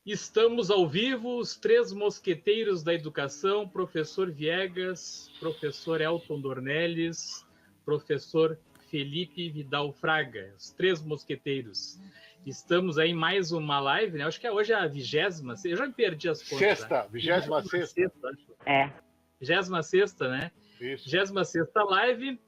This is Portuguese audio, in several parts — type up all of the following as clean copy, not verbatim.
Estamos ao vivo, os três mosqueteiros da educação, professor Viegas, professor Elton Dornelles, professor Felipe Vidal Fraga, os três mosqueteiros. Estamos aí em mais uma live, né? Acho que hoje é a 20ª, eu já me perdi as contas. Sexta, 26ª. É. 26ª, né? Isso. 26ª live.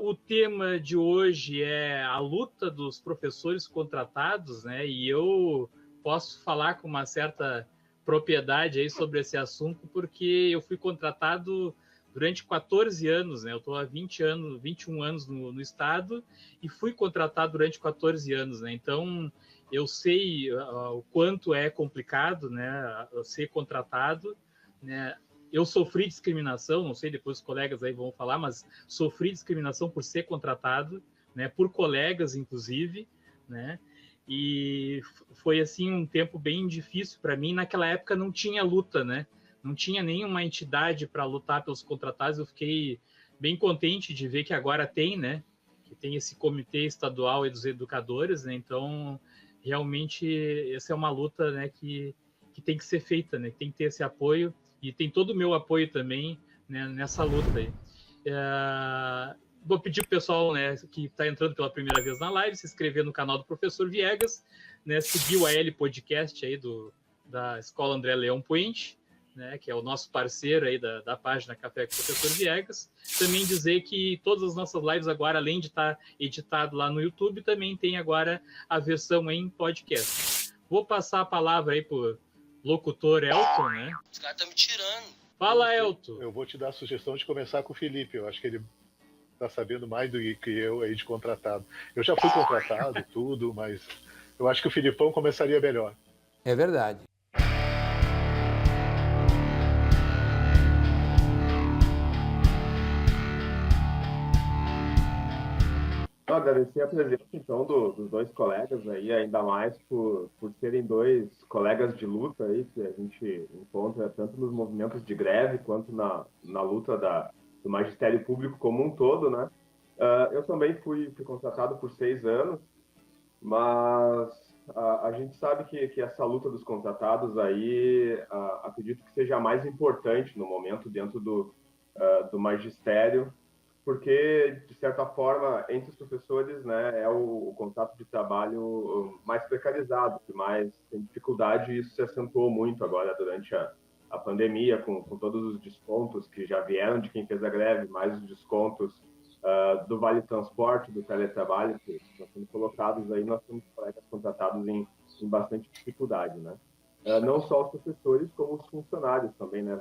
O tema de hoje é a luta dos professores contratados, né? E eu posso falar com uma certa propriedade aí sobre esse assunto, porque eu fui contratado durante 14 anos, né? Eu estou há 21 anos no Estado e fui contratado durante 14 anos, né? Então, eu sei o quanto é complicado, né? Ser contratado, né? Eu sofri discriminação, não sei, depois os colegas aí vão falar, mas sofri discriminação por ser contratado, né? Por colegas, inclusive, né? E foi assim um tempo bem difícil para mim. Naquela época não tinha luta, né? Não tinha nenhuma entidade para lutar pelos contratados. Eu fiquei bem contente de ver que agora tem, né? Que tem esse comitê estadual dos educadores, né? Então, realmente, essa é uma luta, né? Que tem que ser feita, né? Que tem que ter esse apoio e tem todo o meu apoio também, né, nessa luta aí. Vou pedir para o pessoal, né, que está entrando pela primeira vez na live, se inscrever no canal do Professor Viegas, né, seguir o AL Podcast aí da Escola André Leão Puente, né, que é o nosso parceiro aí da página Café com o Professor Viegas. Também dizer que todas as nossas lives agora, além de estar editado lá no YouTube, também tem agora a versão em podcast. Vou passar a palavra aí para o locutor Elton, né? Os caras estão me tirando. Fala, Elton. Eu vou te dar a sugestão de começar com o Felipe. Eu acho que ele está sabendo mais do que eu aí de contratado. Eu já fui contratado, tudo, mas eu acho que o Filipão começaria melhor. É verdade. Agradecer a presença, então, dos dois colegas aí, ainda mais por serem dois colegas de luta aí, que a gente encontra tanto nos movimentos de greve quanto na luta do magistério público como um todo, né? Eu também fui contratado por 6 anos, mas a gente sabe que essa luta dos contratados aí, acredito que seja a mais importante no momento dentro do magistério, porque, de certa forma, entre os professores, né, é o contrato de trabalho mais precarizado, que mais tem dificuldade, e isso se acentuou muito agora durante a pandemia, com todos os descontos que já vieram de quem fez a greve, mais os descontos do Vale Transporte, do teletrabalho, que estão sendo colocados aí, nós temos colegas contratados em bastante dificuldade, né? Não só os professores, como os funcionários também, né,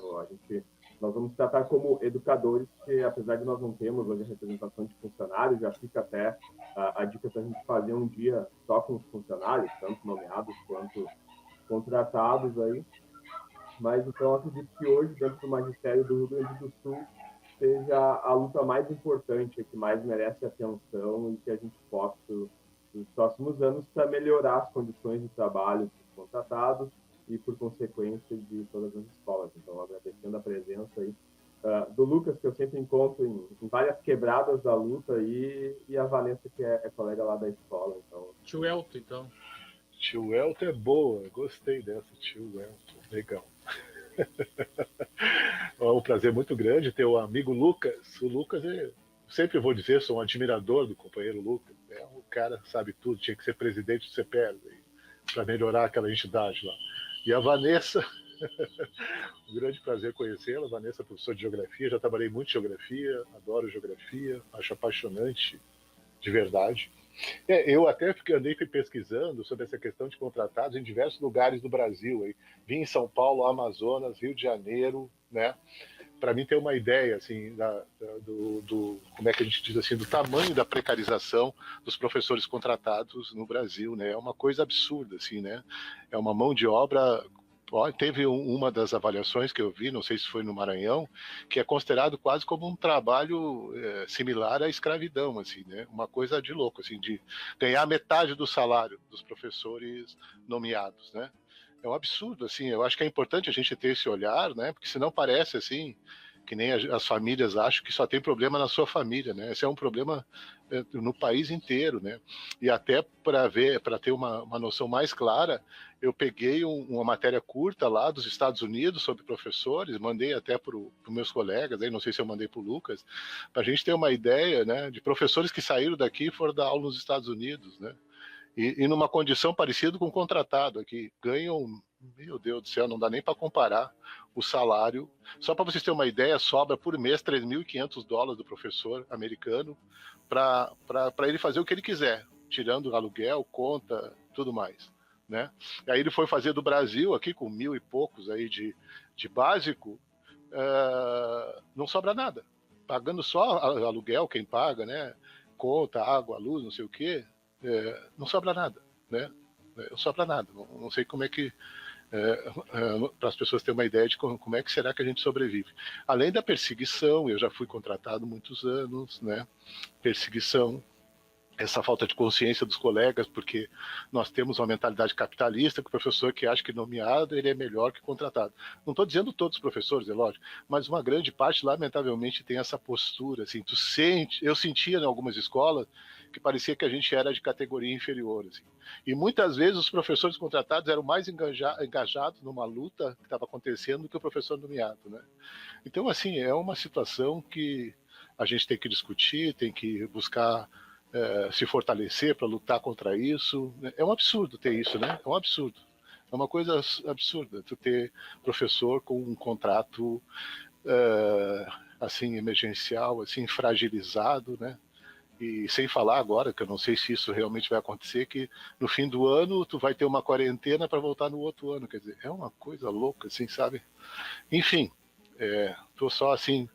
nós vamos tratar como educadores, que apesar de nós não termos hoje a representação de funcionários, já fica até a dica para a gente fazer um dia só com os funcionários, tanto nomeados quanto contratados aí. Mas então acredito que hoje, dentro do magistério do Rio Grande do Sul, seja a luta mais importante, que mais merece atenção e que a gente possa, nos próximos anos, para melhorar as condições de trabalho dos contratados e, por consequência, de todas as escolas. Então, agradecendo a presença aí do Lucas, que eu sempre encontro em várias quebradas da luta aí, e a Vanessa, que é colega lá da escola. Então, Tio Elton, então. Tio Elton é boa, gostei dessa, tio Elton, legal. É um prazer muito grande ter o amigo Lucas. O Lucas, sempre vou dizer, sou um admirador do companheiro Lucas. É um cara, sabe tudo, tinha que ser presidente do CEPER para melhorar aquela entidade lá. E a Vanessa, um grande prazer conhecê-la. A Vanessa é professora de geografia, já trabalhei muito em geografia, adoro geografia, acho apaixonante, de verdade. Eu até andei pesquisando sobre essa questão de contratados em diversos lugares do Brasil. Vim em São Paulo, Amazonas, Rio de Janeiro, né? Para mim ter uma ideia assim como é que a gente diz assim, do tamanho da precarização dos professores contratados no Brasil, né? É uma coisa absurda, assim, né? É uma mão de obra. Teve uma das avaliações que eu vi, não sei se foi no Maranhão, que é considerado quase como um trabalho similar à escravidão, assim, né? Uma coisa de louco, assim, de ganhar metade do salário dos professores nomeados, né? É um absurdo, assim. Eu acho que é importante a gente ter esse olhar, né? Porque senão parece assim que nem as famílias acham que só tem problema na sua família, né? Esse é um problema no país inteiro, né? E até para ter uma noção mais clara, eu peguei uma matéria curta lá dos Estados Unidos sobre professores, mandei até para os meus colegas, aí não sei se eu mandei para o Lucas, para a gente ter uma ideia, né, de professores que saíram daqui e foram dar aula nos Estados Unidos, né? E numa condição parecida com o contratado aqui, ganham, meu Deus do céu, não dá nem para comparar o salário. Só para vocês terem uma ideia, sobra por mês $3.500 do professor americano para ele fazer o que ele quiser, tirando aluguel, conta, tudo mais, né? E aí ele foi fazer do Brasil, aqui com 1.000 e poucos aí de básico, não sobra nada. Pagando só aluguel, quem paga, né? Conta, água, luz, não sei o quê, não sobra nada, né? Não sobra nada. Não sei como é que para as pessoas terem uma ideia de como é que será que a gente sobrevive. Além da perseguição, eu já fui contratado muitos anos, né? Perseguição, essa falta de consciência dos colegas, porque nós temos uma mentalidade capitalista, que o professor que acha que nomeado ele é melhor que contratado. Não estou dizendo todos os professores, é lógico, mas uma grande parte, lamentavelmente, tem essa postura. Assim, eu sentia em algumas escolas que parecia que a gente era de categoria inferior. Assim. E muitas vezes os professores contratados eram mais engajados numa luta que estava acontecendo do que o professor nomeado, né? Então, assim, é uma situação que a gente tem que discutir, tem que buscar se fortalecer para lutar contra isso. É um absurdo ter isso, né? É um absurdo. É uma coisa absurda tu ter professor com um contrato assim emergencial, assim fragilizado, né? E sem falar agora, que eu não sei se isso realmente vai acontecer, que no fim do ano tu vai ter uma quarentena para voltar no outro ano. Quer dizer, é uma coisa louca, assim, sabe? Enfim, tô só assim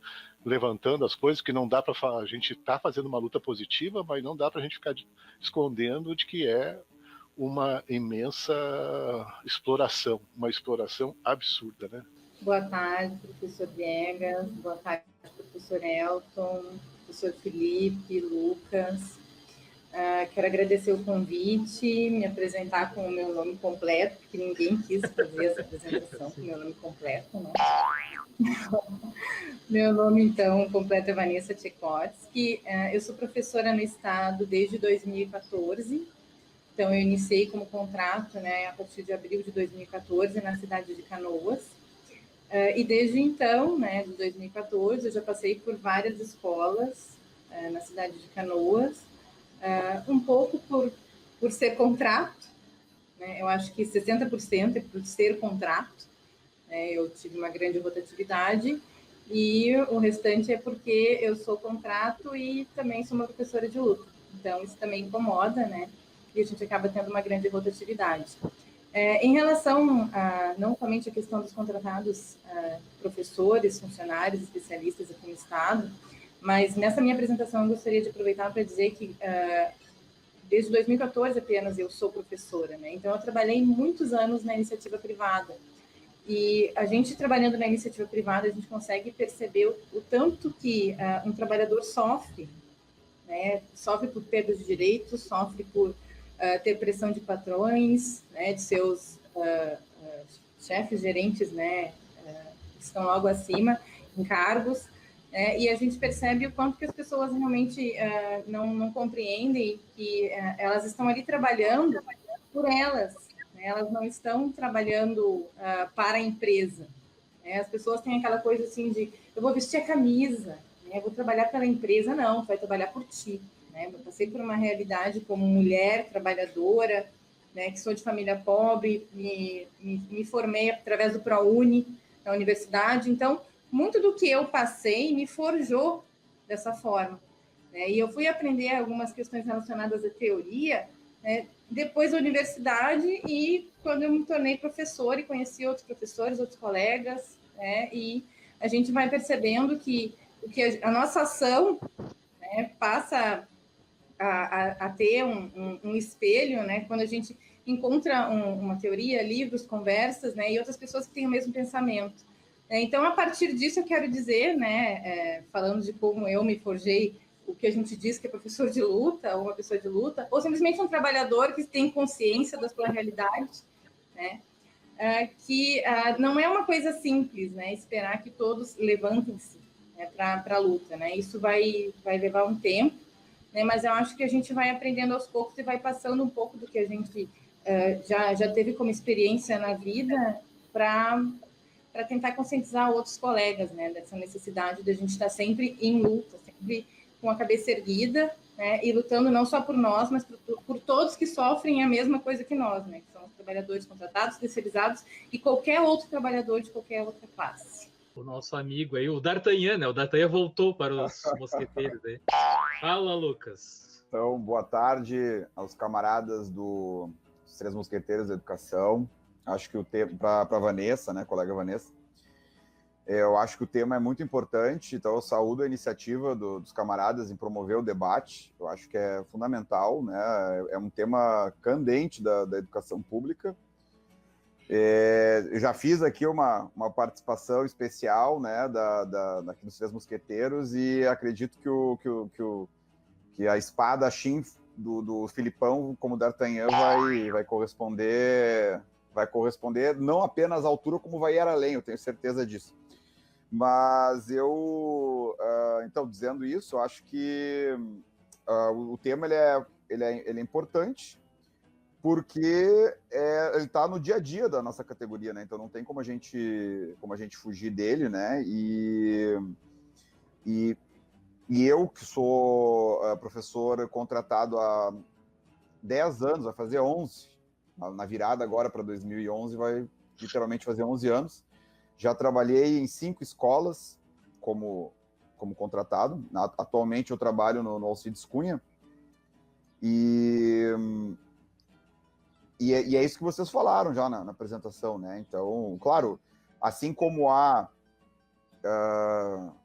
levantando as coisas que não dá para a gente tá fazendo uma luta positiva, mas não dá para a gente ficar escondendo de que é uma imensa exploração, uma exploração absurda, né? Boa tarde, professor Viegas, boa tarde, professor Elton, professor Felipe, Lucas. Quero agradecer o convite, me apresentar com o meu nome completo, porque ninguém quis fazer essa apresentação com o meu nome completo, né? Meu nome, então, completo é Vanessa Tchaikovsky. Eu sou professora no Estado desde 2014. Então, eu iniciei como contrato, né, a partir de abril de 2014, na cidade de Canoas. E desde então, né, de 2014, eu já passei por várias escolas na cidade de Canoas. Um pouco por ser contrato, né, eu acho que 60% é por ser contrato. Eu tive uma grande rotatividade. E o restante é porque eu sou contrato e também sou uma professora de luta. Então, isso também incomoda, né? E a gente acaba tendo uma grande rotatividade. Em relação não somente a questão dos contratados professores, funcionários, especialistas aqui no Estado, mas nessa minha apresentação eu gostaria de aproveitar para dizer que desde 2014 apenas eu sou professora, né? Então, eu trabalhei muitos anos na iniciativa privada. E a gente, trabalhando na iniciativa privada, a gente consegue perceber o tanto que um trabalhador sofre, né? Sofre por perda de direitos, sofre por ter pressão de patrões, né? De seus chefes, gerentes, né? Que estão logo acima, em cargos. E a gente percebe o quanto que as pessoas realmente não compreendem que elas estão ali trabalhando por elas. Elas não estão trabalhando para a empresa. As pessoas têm aquela coisa assim de, eu vou vestir a camisa, eu vou trabalhar pela empresa. Não, tu vai trabalhar por ti. Eu passei por uma realidade como mulher trabalhadora, que sou de família pobre, me formei através do ProUni, na universidade. Então, muito do que eu passei me forjou dessa forma. E eu fui aprender algumas questões relacionadas à teoria, depois da universidade e quando eu me tornei professora e conheci outros professores, outros colegas, e a gente vai percebendo que a nossa ação passa a ter um espelho, quando a gente encontra uma teoria, livros, conversas, e outras pessoas que têm o mesmo pensamento. Então, a partir disso, eu quero dizer, falando de como eu me forjei, o que a gente diz que é professor de luta, ou uma pessoa de luta, ou simplesmente um trabalhador que tem consciência da sua realidade, que não é uma coisa simples, esperar que todos levantem-se para a luta. Isso vai levar um tempo, né? Mas eu acho que a gente vai aprendendo aos poucos e vai passando um pouco do que a gente já teve como experiência na vida para tentar conscientizar outros colegas, né, dessa necessidade de a gente estar sempre em luta, sempre com a cabeça erguida, né, e lutando não só por nós, mas por todos que sofrem a mesma coisa que nós, né, que são os trabalhadores contratados, terceirizados e qualquer outro trabalhador de qualquer outra classe. O nosso amigo aí, o D'Artagnan, né? O D'Artagnan voltou para os mosqueteiros aí. Fala, Lucas. Então, boa tarde aos camaradas dos Três Mosqueteiros da Educação. Acho que o tema, para a Vanessa, né, colega Vanessa, eu acho que o tema é muito importante, então eu saúdo a iniciativa dos camaradas em promover o debate, eu acho que é fundamental, né, é um tema candente da educação pública. Eu já fiz aqui uma participação especial, né, daqui dos Três Mosqueteiros, e acredito que a espada Shin do Filipão, como D'Artagnan, vai corresponder não apenas à altura, como vai ir além, eu tenho certeza disso. Mas então, dizendo isso, eu acho que o tema ele é importante, porque ele está no dia a dia da nossa categoria, né? Então não tem como a gente fugir dele, né? E eu, que sou professor contratado há 10 anos, vai fazer 11, na virada agora para 2011, vai literalmente fazer 11 anos. Já trabalhei em 5 escolas como contratado. Atualmente eu trabalho no Alcides Cunha. E é isso que vocês falaram já na apresentação, né? Então, claro, assim como há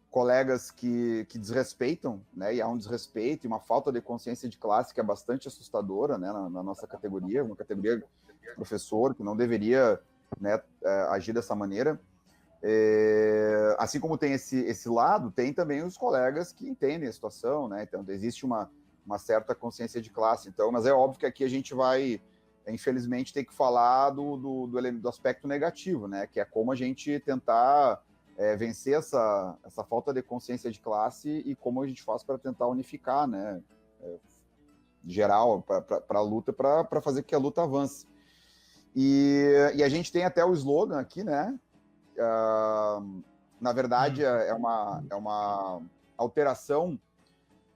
colegas que desrespeitam, né? E há um desrespeito e uma falta de consciência de classe que é bastante assustadora, né? Na nossa categoria, uma categoria de professor que não deveria, né, agir dessa maneira. Assim como tem esse lado, tem também os colegas que entendem a situação, né? Então, existe uma certa consciência de classe. Então, mas é óbvio que aqui a gente vai, infelizmente, ter que falar do aspecto negativo, né? Que é como a gente tentar vencer essa falta de consciência de classe e como a gente faz para tentar unificar, né? Geral, para a luta, para fazer que a luta avance. E a gente tem até o slogan aqui, né? Na verdade, é uma alteração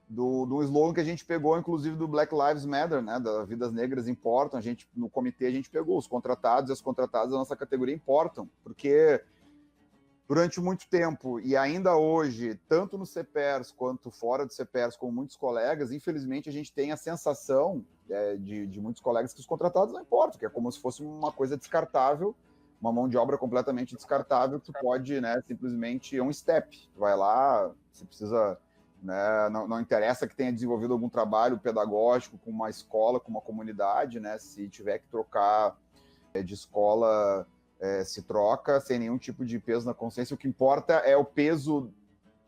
do slogan que a gente pegou, inclusive, do Black Lives Matter, né? Das Vidas Negras Importam. No comitê, a gente pegou os contratados e as contratadas da nossa categoria importam, porque durante muito tempo, e ainda hoje, tanto no CEPERS quanto fora do CEPERS, com muitos colegas, infelizmente a gente tem a sensação de muitos colegas que os contratados não importam, que é como se fosse uma coisa descartável, uma mão de obra completamente descartável, que tu pode, né, simplesmente, um step, tu vai lá, você precisa, né, não interessa que tenha desenvolvido algum trabalho pedagógico com uma escola, com uma comunidade, né, se tiver que trocar de escola, se troca sem nenhum tipo de peso na consciência. O que importa é o peso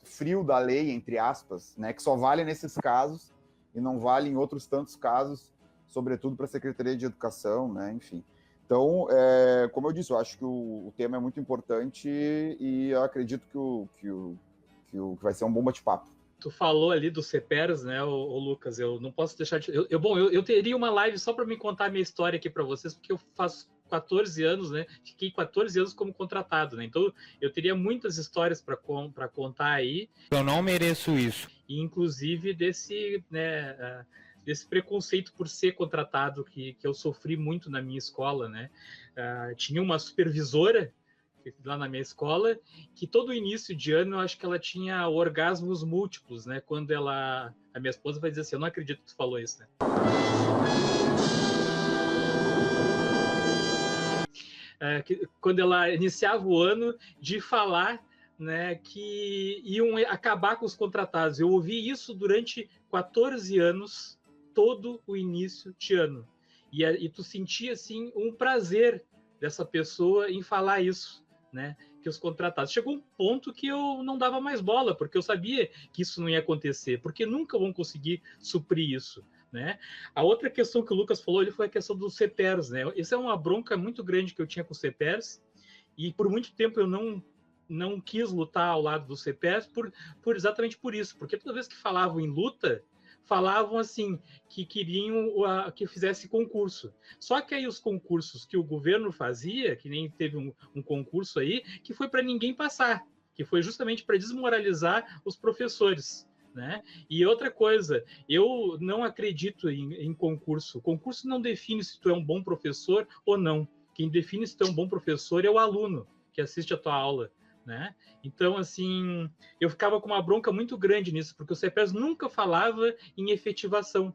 frio da lei, entre aspas, né, que só vale nesses casos e não vale em outros tantos casos, sobretudo para a Secretaria de Educação, né, enfim. Então, como eu disse, eu acho que o tema é muito importante e eu acredito que vai ser um bom bate-papo. Tu falou ali do CEPERS, né, o Lucas, eu não posso deixar de... Eu teria uma live só para me contar a minha história aqui para vocês, porque eu faço 14 anos, né, fiquei 14 anos como contratado, né, então eu teria muitas histórias para contar aí. Eu não mereço isso. E, inclusive, desse preconceito por ser contratado que eu sofri muito na minha escola, né, tinha uma supervisora lá na minha escola, que todo início de ano eu acho que ela tinha orgasmos múltiplos, né? Quando a minha esposa vai dizer assim, eu não acredito que tu falou isso, né? Quando ela iniciava o ano de falar, né, que iam acabar com os contratados. Eu ouvi isso durante 14 anos, todo o início de ano. E tu sentia, assim, um prazer dessa pessoa em falar isso, né, que os contratados. Chegou um ponto que eu não dava mais bola, porque eu sabia que isso não ia acontecer, porque nunca vão conseguir suprir isso, né? A outra questão que o Lucas falou, ele foi a questão dos CEPERS, né? Essa é uma bronca muito grande que eu tinha com os CEPERS, e por muito tempo eu não quis lutar ao lado dos CEPERS exatamente por isso, porque toda vez que falavam em luta, falavam assim, que queriam que fizesse concurso. Só que aí os concursos que o governo fazia, que nem teve um concurso aí, que foi para ninguém passar, que foi justamente para desmoralizar os professores. Né? E outra coisa, eu não acredito em concurso. Concurso não define se tu é um bom professor ou não. Quem define se tu é um bom professor é o aluno que assiste a tua aula. Né? Então, assim, eu ficava com uma bronca muito grande nisso, porque o CEPERS nunca falava em efetivação,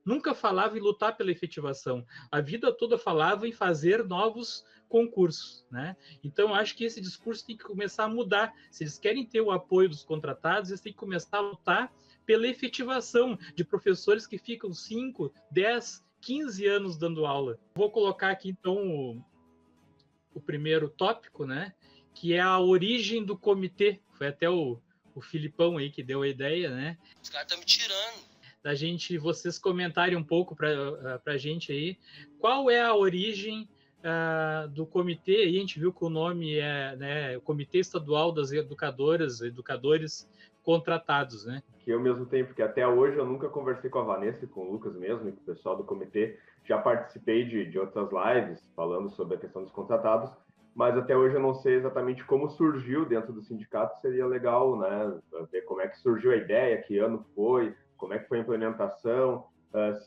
nunca falava em lutar pela efetivação. A vida toda falava em fazer novos concursos. Né? Então, eu acho que esse discurso tem que começar a mudar. Se eles querem ter o apoio dos contratados, eles têm que começar a lutar pela efetivação de professores que ficam 5, 10, 15 anos dando aula. Vou colocar aqui, então, o primeiro tópico, né? Que é a origem do comitê. Foi até o Filipão aí que deu a ideia, né? Os caras estão me tirando. Da gente, vocês comentarem um pouco para a gente aí, qual é a origem do comitê. Aí a gente viu que o nome é, né, o Comitê Estadual das Educadores Contratados, né? Que eu mesmo tenho, porque até hoje eu nunca conversei com a Vanessa e com o Lucas mesmo, e com o pessoal do comitê. Já participei de outras lives falando sobre a questão dos contratados, mas até hoje eu não sei exatamente como surgiu dentro do sindicato. Seria legal, né, ver como é que surgiu a ideia, que ano foi, como é que foi a implementação,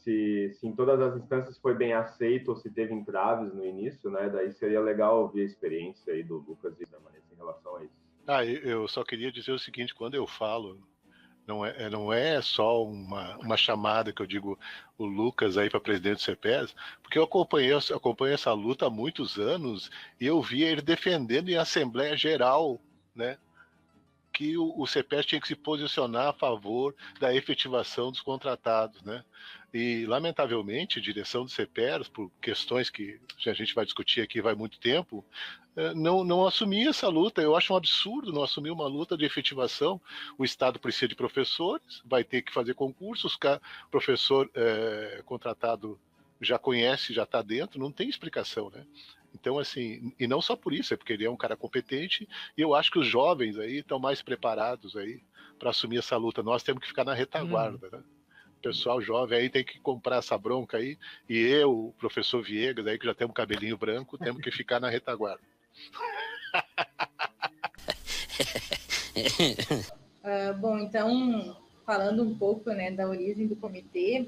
se em todas as instâncias foi bem aceito ou se teve entraves no início, né? Daí seria legal ouvir a experiência aí do Lucas e da Vanessa em relação a isso. Eu só queria dizer o seguinte, quando eu falo, não é só uma chamada que eu digo o Lucas aí para presidente do CEPERS, porque eu acompanho essa luta há muitos anos e eu via ele defendendo em Assembleia Geral, né, que o CEPERS tinha que se posicionar a favor da efetivação dos contratados, né? E, lamentavelmente, a direção do CEPERS, por questões que a gente vai discutir aqui vai muito tempo, não assumia essa luta. Eu acho um absurdo não assumir uma luta de efetivação. O Estado precisa de professores, vai ter que fazer concursos, o professor contratado já conhece, já está dentro, não tem explicação, né? Então, assim, e não só por isso, é porque ele é um cara competente, e eu acho que os jovens aí estão mais preparados aí para assumir essa luta. Nós temos que ficar na retaguarda, né? O pessoal jovem aí tem que comprar essa bronca aí, e eu, o professor Viegas aí, que já temos cabelinho branco, temos que ficar na retaguarda. Bom, então, falando um pouco, né, da origem do comitê,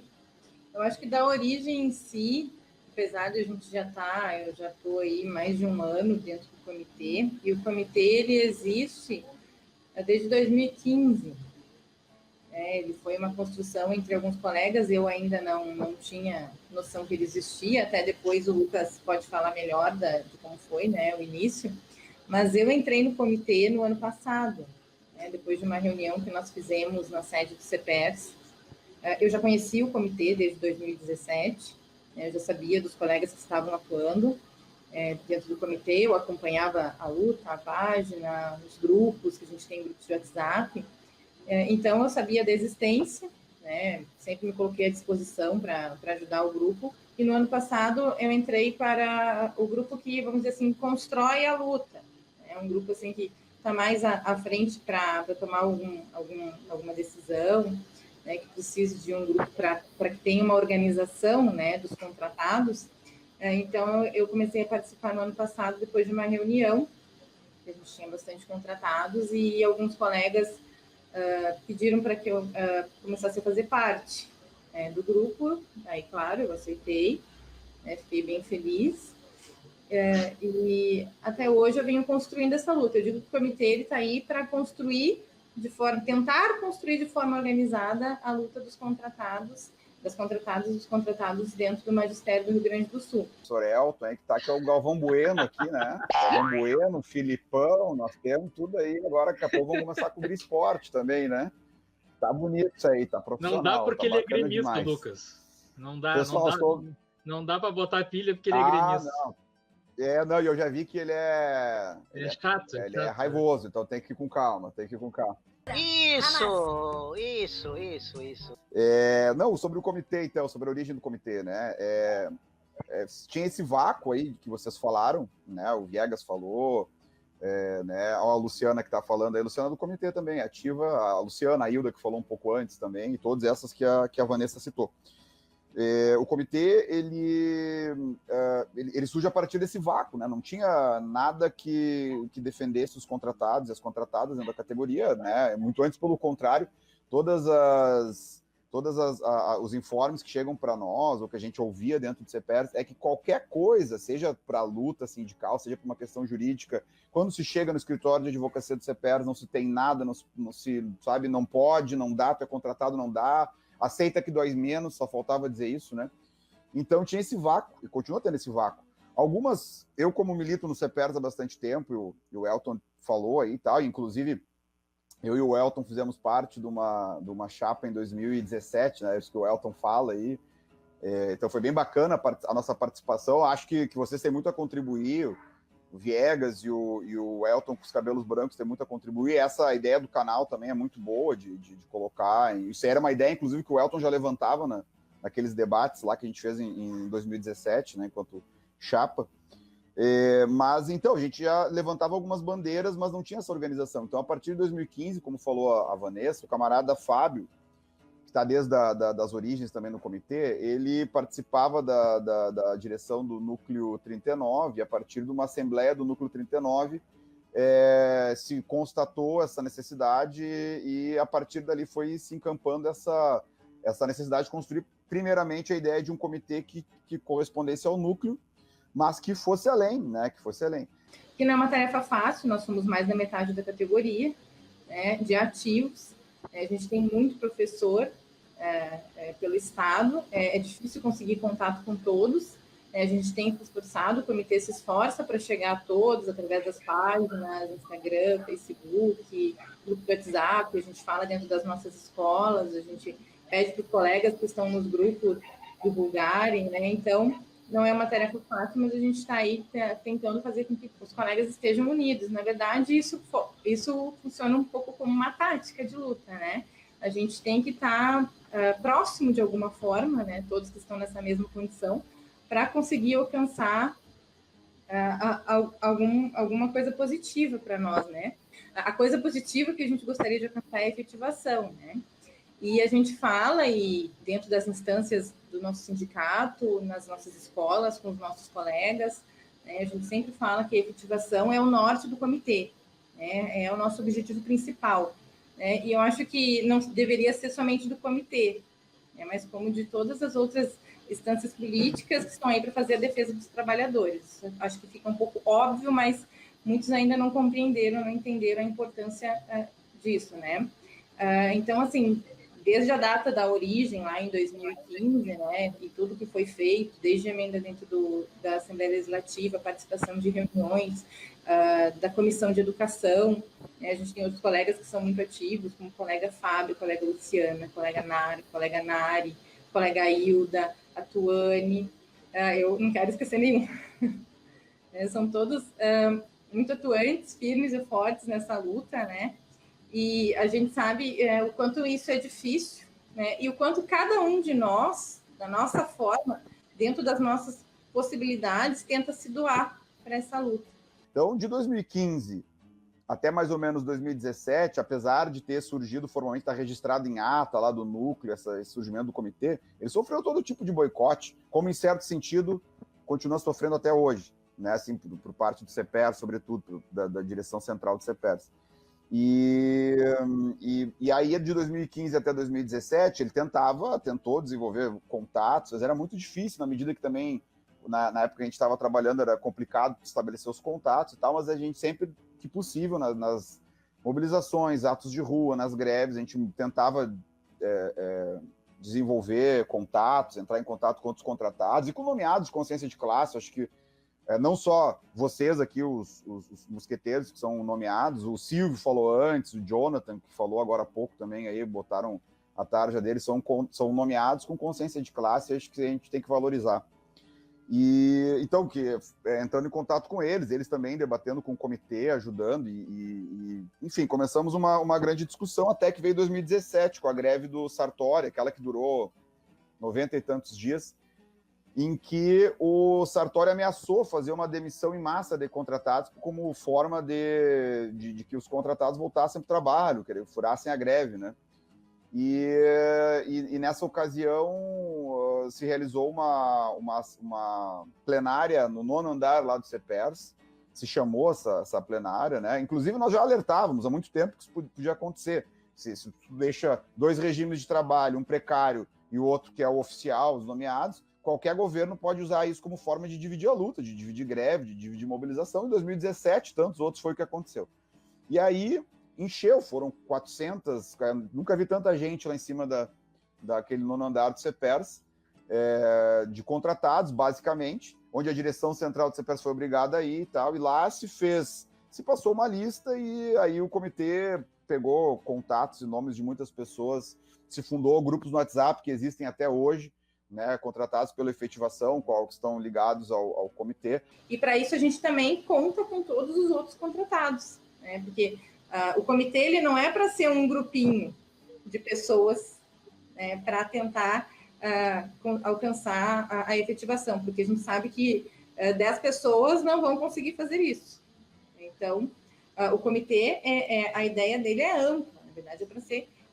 eu acho que da origem em si, apesar de a gente eu já estou aí mais de um ano dentro do comitê, e o comitê, ele existe desde 2015. Ele foi uma construção entre alguns colegas, eu ainda não tinha noção que ele existia, até depois o Lucas pode falar melhor de como foi, né, o início, mas eu entrei no comitê no ano passado, né, depois de uma reunião que nós fizemos na sede do CEPERS. Eu já conhecia o comitê desde 2017, eu já sabia dos colegas que estavam atuando dentro do comitê, eu acompanhava a luta, a página, os grupos, que a gente tem grupos de WhatsApp, então eu sabia da existência, né, sempre me coloquei à disposição para ajudar o grupo, e no ano passado eu entrei para o grupo que, vamos dizer assim, constrói a luta, é um grupo assim que está mais à frente para tomar alguma decisão, né, que precise de um grupo para que tenha uma organização, né, dos contratados. Então, eu comecei a participar no ano passado, depois de uma reunião, que a gente tinha bastante contratados, e alguns colegas pediram para que eu começasse a fazer parte do grupo. Aí, claro, eu aceitei, né, fiquei bem feliz. E até hoje eu venho construindo essa luta. Eu digo que o comitê está aí para tentar construir de forma organizada a luta dos contratados, das contratadas e dos contratados dentro do magistério do Rio Grande do Sul. O professor Elton, que está aqui, é o Galvão Bueno aqui, né? Galvão Bueno, Filipão, nós temos tudo aí. Agora, daqui a pouco, vamos começar a cobrir esporte também, né? Tá bonito isso aí, tá profissional. Não dá porque tá ele é gremista, demais. Lucas. Não dá, Pessoal, não dá para botar pilha porque ele é gremista. Não, eu já vi que ele é... Ele é chato. Ele é raivoso, então tem que ir com calma, Isso. Não, sobre o comitê, então, sobre a origem do comitê, né? Tinha esse vácuo aí que vocês falaram, né? O Viegas falou, né? A Luciana que está falando aí, a Luciana do comitê também, ativa, a Luciana, a Hilda que falou um pouco antes também, e todas essas que a Vanessa citou. O comitê, ele surge a partir desse vácuo, né? Não tinha nada que defendesse os contratados e as contratadas dentro da categoria, né? Muito antes, pelo contrário, todos os informes que chegam para nós, ou que a gente ouvia dentro do CEPERS, é que qualquer coisa, seja para a luta sindical, seja para uma questão jurídica, quando se chega no escritório de advocacia do CEPERS, não se tem nada, não se sabe, não pode, não dá, tu é contratado, não dá, aceita que dói menos, só faltava dizer isso, né? Então tinha esse vácuo, e continua tendo esse vácuo. Algumas, eu como milito no CEPERS há bastante tempo, e o Elton falou aí e tal, inclusive eu e o Elton fizemos parte de uma chapa em 2017, né? Isso que o Elton fala aí. Então foi bem bacana a nossa participação. Acho que vocês têm muito a contribuir. O Viegas e o Elton com os cabelos brancos têm muito a contribuir. Essa ideia do canal também é muito boa de colocar. Isso era uma ideia, inclusive, que o Elton já levantava naqueles debates lá que a gente fez em 2017, né? Enquanto chapa. Mas então a gente já levantava algumas bandeiras, mas não tinha essa organização. Então, a partir de 2015, como falou a Vanessa, o camarada Fábio, que está desde das origens também no comitê, ele participava da direção do Núcleo 39, e a partir de uma assembleia do Núcleo 39 se constatou essa necessidade, e a partir dali foi se encampando essa necessidade de construir primeiramente a ideia de um comitê que correspondesse ao núcleo, mas que fosse além, né? Que não é uma tarefa fácil, nós somos mais da metade da categoria, né, de ativos. A gente tem muito professor pelo Estado, é difícil conseguir contato com todos, a gente tem se esforçado, o comitê se esforça para chegar a todos através das páginas, Instagram, Facebook, grupo do WhatsApp, a gente fala dentro das nossas escolas, a gente pede para os colegas que estão nos grupos divulgarem, né? Então, não é uma tarefa fácil, mas a gente está aí tentando fazer com que os colegas estejam unidos. Na verdade, isso funciona um pouco como uma tática de luta, né? A gente tem que estar próximo de alguma forma, né? Todos que estão nessa mesma condição, para conseguir alcançar alguma coisa positiva para nós, né? A coisa positiva que a gente gostaria de alcançar é a efetivação, né? E a gente fala, e dentro das instâncias do nosso sindicato, nas nossas escolas, com os nossos colegas, né, a gente sempre fala que a efetivação é o norte do comitê, né, é o nosso objetivo principal. Né, e eu acho que não deveria ser somente do comitê, né, mas como de todas as outras instâncias políticas que estão aí para fazer a defesa dos trabalhadores. Eu acho que fica um pouco óbvio, mas muitos ainda não compreenderam, não entenderam a importância disso, né? Então, assim, desde a data da origem, lá em 2015, né, e tudo que foi feito, desde a emenda dentro da Assembleia Legislativa, a participação de reuniões, da Comissão de Educação, né, a gente tem outros colegas que são muito ativos, como o colega Fábio, a colega Luciana, colega Nari, colega Hilda, a Tuane, eu não quero esquecer nenhum. São todos muito atuantes, firmes e fortes nessa luta, né? E a gente sabe o quanto isso é difícil, né? E o quanto cada um de nós, da nossa forma, dentro das nossas possibilidades, tenta se doar para essa luta. Então, de 2015 até mais ou menos 2017, apesar de ter surgido formalmente, estar registrado em ata lá do núcleo, esse surgimento do comitê, ele sofreu todo tipo de boicote, como em certo sentido continua sofrendo até hoje, né? Assim, por parte do CEPERS, sobretudo, da direção central do CEPERS. E aí, de 2015 até 2017, ele tentou desenvolver contatos, mas era muito difícil, na medida que também, na época que a gente estava trabalhando, era complicado estabelecer os contatos e tal, mas a gente sempre que possível, nas mobilizações, atos de rua, nas greves, a gente tentava desenvolver contatos, entrar em contato com outros contratados e com nomeados de consciência de classe. Acho que não só vocês aqui, os mosqueteiros que são nomeados, o Silvio falou antes, o Jonathan, que falou agora há pouco também, aí botaram a tarja deles, são nomeados com consciência de classe, acho que a gente tem que valorizar. E então, entrando em contato com eles também debatendo com o comitê, ajudando, enfim, começamos uma grande discussão até que veio 2017, com a greve do Sartori, aquela que durou 90 e tantos dias. em que o Sartori ameaçou fazer uma demissão em massa de contratados como forma de que os contratados voltassem para o trabalho, que furassem a greve, né? E nessa ocasião se realizou uma plenária no 9º andar lá do CEPERS, se chamou essa plenária, né? Inclusive nós já alertávamos há muito tempo que isso podia acontecer. Se deixa 2 regimes de trabalho, um precário e o outro que é o oficial, os nomeados, qualquer governo pode usar isso como forma de dividir a luta, de dividir greve, de dividir mobilização. Em 2017, tantos outros foi o que aconteceu. E aí encheu, foram 400, nunca vi tanta gente lá em cima daquele 9º andar do CEPERS, de contratados, basicamente, onde a direção central do CEPERS foi obrigada a ir e tal, e lá se passou uma lista e aí o comitê pegou contatos e nomes de muitas pessoas, se fundou grupos no WhatsApp que existem até hoje, né, contratados pela efetivação, que estão ligados ao comitê. E para isso a gente também conta com todos os outros contratados, né, porque o comitê ele não é para ser um grupinho de pessoas, né, para tentar alcançar a efetivação, porque a gente sabe que 10 pessoas não vão conseguir fazer isso. Então, o comitê, a ideia dele é ampla, na verdade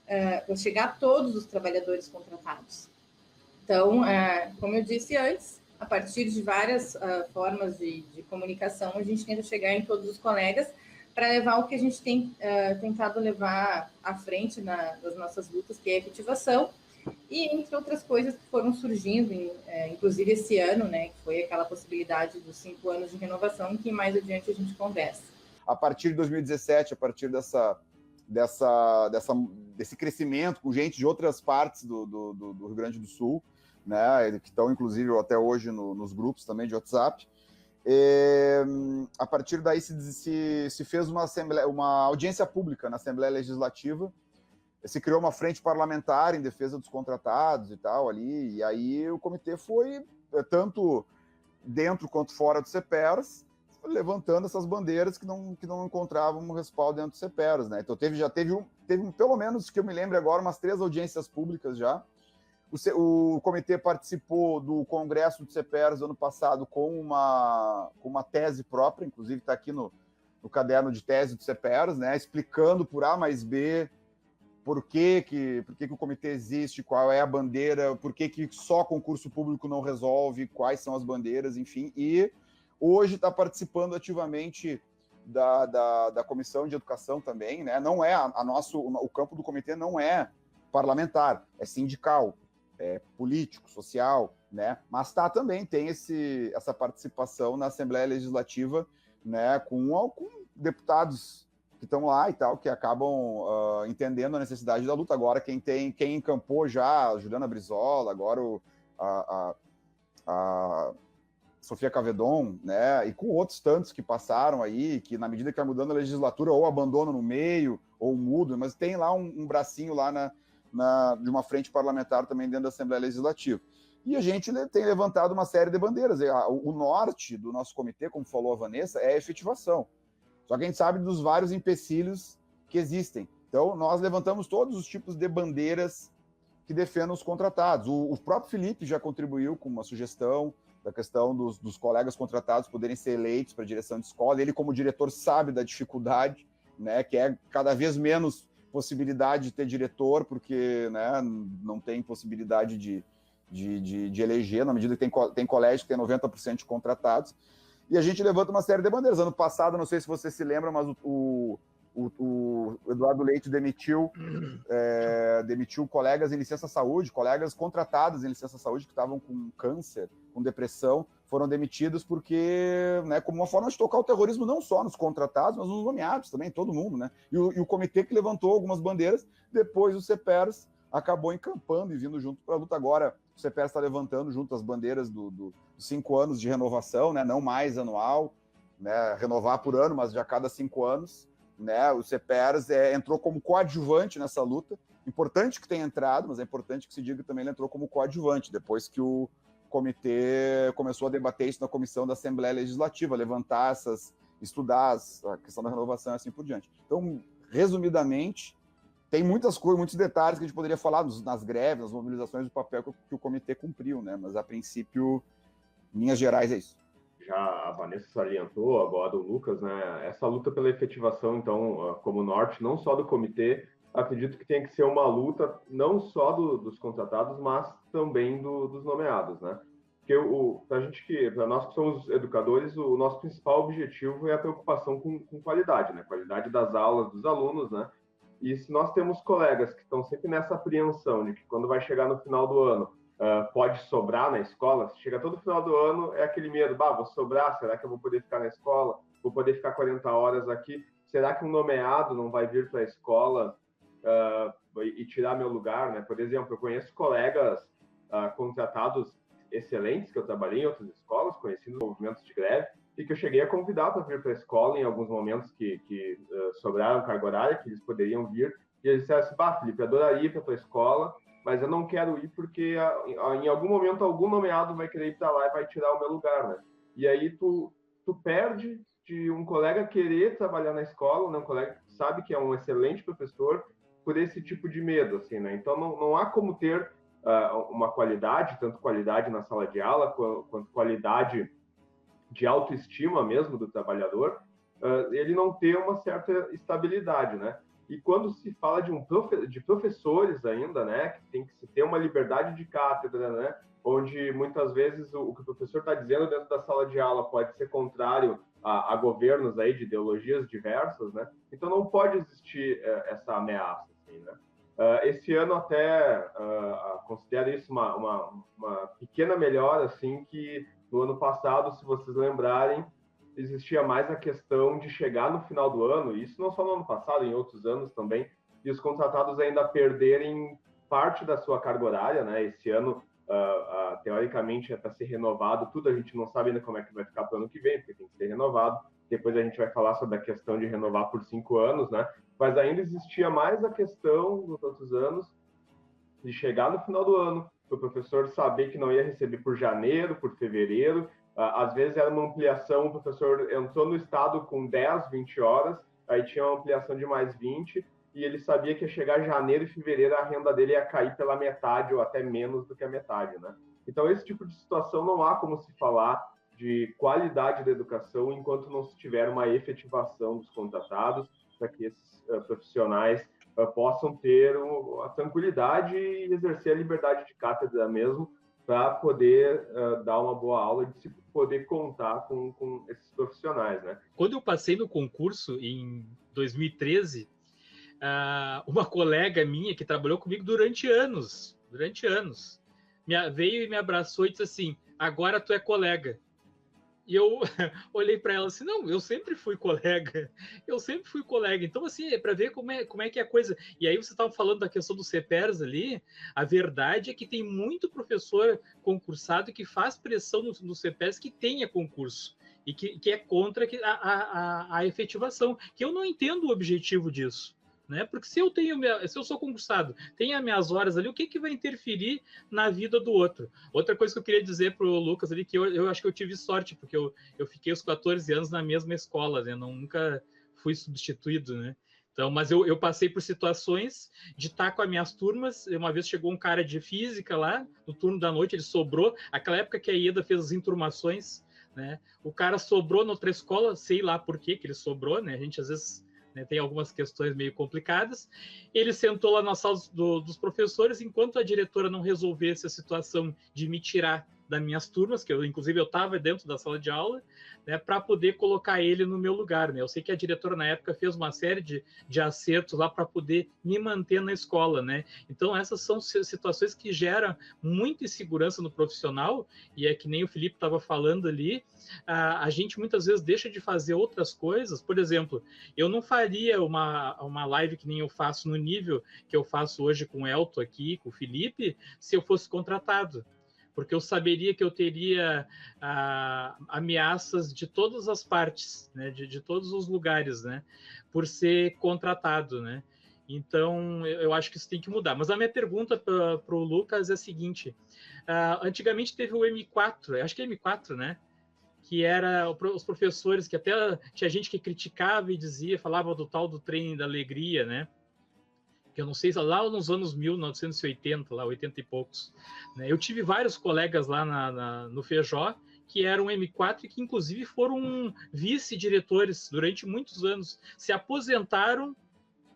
é para chegar a todos os trabalhadores contratados. Então, como eu disse antes, a partir de várias formas de comunicação, a gente tenta chegar em todos os colegas para levar o que a gente tem tentado levar à frente das nossas lutas, que é a efetivação, e entre outras coisas que foram surgindo, inclusive esse ano, né, que foi aquela possibilidade dos 5 anos de renovação, que mais adiante a gente conversa. A partir de 2017, a partir desse crescimento com gente de outras partes do Rio Grande do Sul, né, que estão, inclusive, até hoje nos grupos também de WhatsApp, a partir daí se fez uma audiência pública na Assembleia Legislativa, se criou uma frente parlamentar em defesa dos contratados e tal ali, e aí o comitê foi, tanto dentro quanto fora do CEPERS, levantando essas bandeiras que não encontravam um respaldo dentro do CEPERS, né? Então teve pelo menos, que eu me lembro agora, umas 3 audiências públicas já. O comitê participou do congresso do CEPERS ano passado com uma tese própria, inclusive está aqui no caderno de tese do CEPERS, né, explicando por A mais B por que o comitê existe, qual é a bandeira, por que só concurso público não resolve, quais são as bandeiras, enfim. E hoje está participando ativamente da Comissão de Educação também, né? Não é o campo do comitê não é parlamentar, é sindical, é político, social, né? Mas também tem essa participação na Assembleia Legislativa, né? Com deputados que estão lá e tal, que acabam entendendo a necessidade da luta. Agora quem encampou já, a Juliana Brizola, agora a Sofia Cavedon, né, e com outros tantos que passaram aí, que na medida que vai mudando a legislatura, ou abandonam no meio, ou mudam, mas tem lá um bracinho lá de uma frente parlamentar também dentro da Assembleia Legislativa. E a gente tem levantado uma série de bandeiras. O norte do nosso comitê, como falou a Vanessa, é a efetivação. Só que a gente sabe dos vários empecilhos que existem. Então, nós levantamos todos os tipos de bandeiras que defendam os contratados. O próprio Felipe já contribuiu com uma sugestão da questão dos colegas contratados poderem ser eleitos para a direção de escola. Ele, como diretor, sabe da dificuldade, né, que é cada vez menos possibilidade de ter diretor, porque, né, não tem possibilidade de eleger, na medida que tem colégio que tem 90% de contratados. E a gente levanta uma série de bandeiras. Ano passado, não sei se você se lembra, mas o Eduardo Leite demitiu colegas em licença saúde, colegas contratados em licença saúde que estavam com câncer, com depressão, foram demitidos porque, né, como uma forma de tocar o terrorismo não só nos contratados, mas nos nomeados também, todo mundo, né? E o comitê que levantou algumas bandeiras, depois o CEPERS acabou encampando e vindo junto para a luta. Agora o CEPERS está levantando junto as bandeiras dos 5 anos de renovação, né? Não mais anual, né? Renovar por ano, mas já a cada 5 anos. Né, o CEPERS entrou como coadjuvante nessa luta. Importante que tenha entrado, mas é importante que se diga que também ele entrou como coadjuvante, depois que o comitê começou a debater isso na comissão da Assembleia Legislativa, levantar estudar a questão da renovação e assim por diante. Então, resumidamente, tem muitas coisas, muitos detalhes que a gente poderia falar nas greves, nas mobilizações, do papel que o comitê cumpriu, né? Mas, a princípio, em linhas gerais, é isso. Já a Vanessa salientou, agora o Lucas, né? Essa luta pela efetivação, então, como norte, não só do comitê, acredito que tem que ser uma luta não só dos contratados, mas também dos nomeados, né? Porque para nós que somos educadores, o nosso principal objetivo é a preocupação com qualidade, né? Qualidade das aulas dos alunos, né? E se nós temos colegas que estão sempre nessa apreensão de que quando vai chegar no final do ano pode sobrar na escola, se chega todo final do ano é aquele medo, vou sobrar, será que eu vou poder ficar na escola? Vou poder ficar 40 horas aqui? Será que um nomeado não vai vir para a escola e tirar meu lugar, né? Por exemplo, eu conheço colegas contratados excelentes que eu trabalhei em outras escolas, conheci nos movimentos de greve, e que eu cheguei a convidar para vir para a escola em alguns momentos que sobraram carga horária, que eles poderiam vir, e eles disseram assim, Felipe, eu adoraria ir para a tua escola, mas eu não quero ir porque em algum momento algum nomeado vai querer ir para lá e vai tirar o meu lugar, né? E aí tu perde de um colega querer trabalhar na escola, né? Um colega que sabe que é um excelente professor, por esse tipo de medo, assim, né? Então não há como ter uma qualidade, tanto qualidade na sala de aula, quanto qualidade de autoestima mesmo do trabalhador, ele não ter uma certa estabilidade, né? E quando se fala de professores ainda, né, que tem que se ter uma liberdade de cátedra, né, onde muitas vezes o que o professor está dizendo dentro da sala de aula pode ser contrário a governos aí de ideologias diversas, né? Então não pode existir essa ameaça, assim, né? Esse ano até considero isso uma pequena melhora, assim, que no ano passado, se vocês lembrarem, existia mais a questão de chegar no final do ano, e isso não só no ano passado, em outros anos também, e os contratados ainda perderem parte da sua carga horária, né? Esse ano, teoricamente, é para ser renovado tudo, a gente não sabe ainda como é que vai ficar para o ano que vem, porque tem que ser renovado. Depois a gente vai falar sobre a questão de renovar por 5 anos, né? Mas ainda existia mais a questão, nos outros anos, de chegar no final do ano, o professor saber que não ia receber por janeiro, por fevereiro. Às vezes era uma ampliação, o professor entrou no estado com 10, 20 horas, aí tinha uma ampliação de mais 20, e ele sabia que ia chegar janeiro e fevereiro, a renda dele ia cair pela metade ou até menos do que a metade, né? Então, esse tipo de situação não há como se falar de qualidade da educação enquanto não se tiver uma efetivação dos contratados, para que esses profissionais possam ter a tranquilidade e exercer a liberdade de cátedra mesmo, para poder dar uma boa aula e se poder contar com esses profissionais, né? Quando eu passei no concurso em 2013, uma colega minha que trabalhou comigo durante anos, veio e me abraçou e disse assim, agora tu é colega. E eu olhei para ela assim, não, eu sempre fui colega. Então, assim, é para ver como é que é a coisa. E aí você estava falando da questão do CEPERS ali, a verdade é que tem muito professor concursado que faz pressão no CEPERS que tenha concurso e que é contra a efetivação, que eu não entendo o objetivo disso. Né? Porque se eu sou concursado, tenho as minhas horas ali, o que vai interferir na vida do outro? Outra coisa que eu queria dizer para o Lucas ali, que eu acho que eu tive sorte, porque eu fiquei os 14 anos na mesma escola, né? Nunca fui substituído, né? Então, mas eu passei por situações de estar com as minhas turmas. Uma vez chegou um cara de física lá, no turno da noite, ele sobrou, aquela época que a IEDA fez as enturmações, né? O cara sobrou na outra escola, sei lá por que ele sobrou, né? A gente às vezes tem algumas questões meio complicadas. Ele sentou lá na sala dos professores, enquanto a diretora não resolvesse a situação de me tirar das minhas turmas, que inclusive eu estava dentro da sala de aula, né, para poder colocar ele no meu lugar. Né? Eu sei que a diretora na época fez uma série de acertos lá para poder me manter na escola. Né? Então essas são situações que geram muita insegurança no profissional, e é que nem o Felipe estava falando ali, a gente muitas vezes deixa de fazer outras coisas. Por exemplo, eu não faria uma live que nem eu faço no nível que eu faço hoje com o Elton aqui, com o Felipe, se eu fosse contratado. Porque eu saberia que eu teria ameaças de todas as partes, né, de todos os lugares, né, por ser contratado, né. Então, eu acho que isso tem que mudar. Mas a minha pergunta para o Lucas é a seguinte, antigamente teve o M4, acho que é M4, né, que era os professores, que até tinha gente que criticava e dizia, falava do tal do training da alegria, né, que eu não sei, lá nos anos 1980, lá 80 e poucos, né? Eu tive vários colegas lá no Feijó que eram M4 e que inclusive foram vice-diretores durante muitos anos, se aposentaram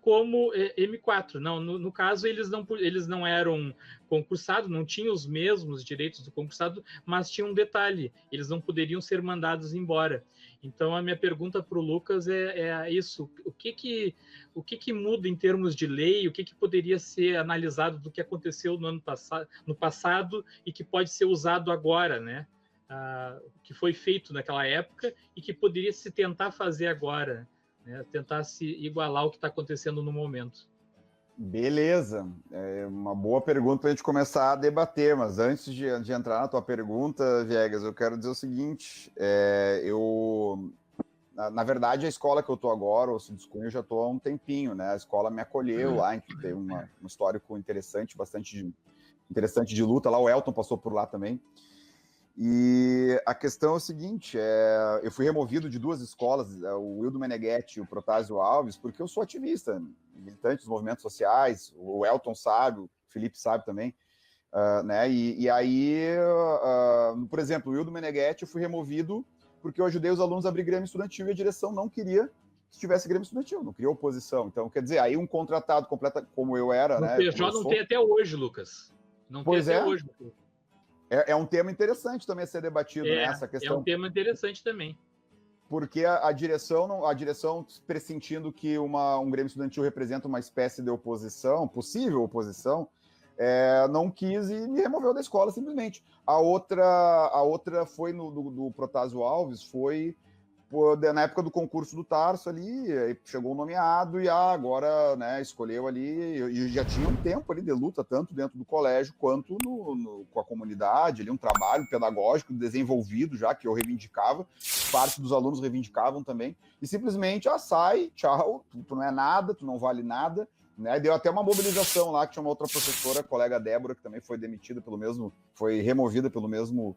como M4. Não, no caso, eles não eram concursados, não tinham os mesmos direitos do concursado, mas tinha um detalhe, eles não poderiam ser mandados embora. Então, a minha pergunta para o Lucas é isso, o que muda em termos de lei, o que poderia ser analisado do que aconteceu no passado e que pode ser usado agora, né? Que foi feito naquela época e que poderia se tentar fazer agora, né? Tentar se igualar ao que está acontecendo no momento. Beleza, é uma boa pergunta para a gente começar a debater, mas antes de entrar na tua pergunta, Viegas, eu quero dizer o seguinte, na verdade, a escola que eu estou agora, o Alcides Cunha, eu já estou há um tempinho, né? A escola me acolheu lá, tem um histórico interessante, bastante interessante de luta, lá o Elton passou por lá também. E a questão é o seguinte, eu fui removido de duas escolas, o Wildo Meneghetti e o Protásio Alves, porque eu sou ativista, militante dos movimentos sociais, o Elton sabe, o Felipe sabe também, né? E aí, por exemplo, o Wildo Meneghetti eu fui removido porque eu ajudei os alunos a abrir grêmio estudantil e a direção não queria que tivesse grêmio estudantil, não queria oposição. Então, quer dizer, aí um contratado completo como eu era, no né? PJ não tem até hoje, Lucas. Não pois tem até hoje. É um tema interessante também a ser debatido, né? Essa questão. É um tema interessante também. Porque a direção pressentindo que um Grêmio Estudantil representa uma espécie de oposição, possível oposição, não quis e me removeu da escola simplesmente. A outra foi do Protásio Alves, foi na época do concurso do Tarso ali, chegou o nomeado e agora, né, escolheu ali, e já tinha um tempo ali de luta, tanto dentro do colégio quanto com a comunidade, ali um trabalho pedagógico desenvolvido já, que eu reivindicava, parte dos alunos reivindicavam também, e simplesmente, sai, tchau, tu não é nada, tu não vale nada, né, deu até uma mobilização lá, que tinha uma outra professora, a colega Débora, que também foi demitida foi removida pelo mesmo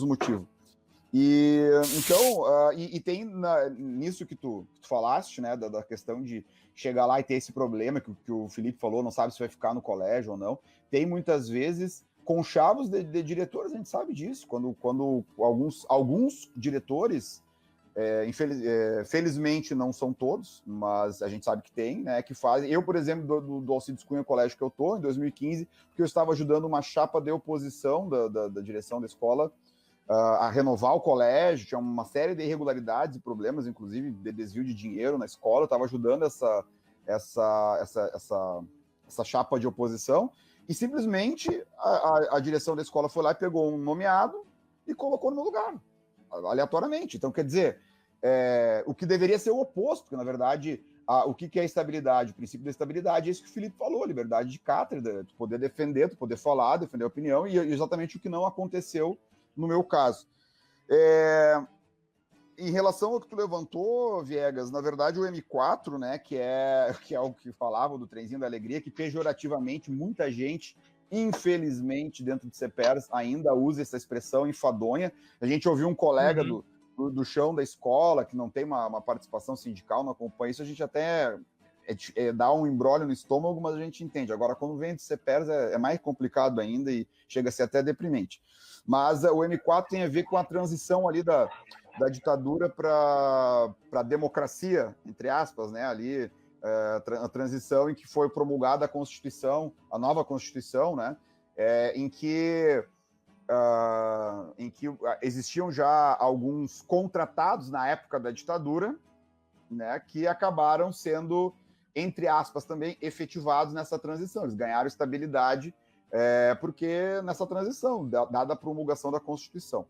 motivo. E então, e tem nisso que tu falaste, né, da questão de chegar lá e ter esse problema que o Felipe falou, não sabe se vai ficar no colégio ou não. Tem muitas vezes conchavos de diretores, a gente sabe disso, quando alguns diretores, felizmente não são todos, mas a gente sabe que tem, né, que fazem. Eu, por exemplo, do Alcides Cunha Colégio que eu estou, em 2015, porque eu estava ajudando uma chapa de oposição da direção da escola a renovar o colégio, tinha uma série de irregularidades e problemas, inclusive de desvio de dinheiro na escola, eu estava ajudando essa chapa de oposição, e simplesmente a direção da escola foi lá e pegou um nomeado e colocou no meu lugar, aleatoriamente. Então, quer dizer, o que deveria ser o oposto, porque, na verdade, o que é estabilidade? O princípio da estabilidade é isso que o Felipe falou, liberdade de cátedra, tu poder defender, tu poder falar, defender a opinião, e exatamente o que não aconteceu no meu caso. Em relação ao que tu levantou, Viegas, na verdade o M4, né, que é o que falava do trenzinho da alegria, que pejorativamente muita gente, infelizmente, dentro de CEPERS, ainda usa essa expressão enfadonha. A gente ouviu um colega do chão da escola, que não tem uma participação sindical, não acompanha isso, a gente até dá um embrólio no estômago, mas a gente entende. Agora, quando vem de CEPERS, é mais complicado ainda e chega a ser até deprimente. Mas o M4 tem a ver com a transição ali da ditadura para a democracia, entre aspas, né? Ali, a transição em que foi promulgada a Constituição, a nova Constituição, né? Em que existiam já alguns contratados na época da ditadura, né? Que acabaram sendo, entre aspas, também efetivados nessa transição. Eles ganharam estabilidade porque nessa transição, dada a promulgação da Constituição.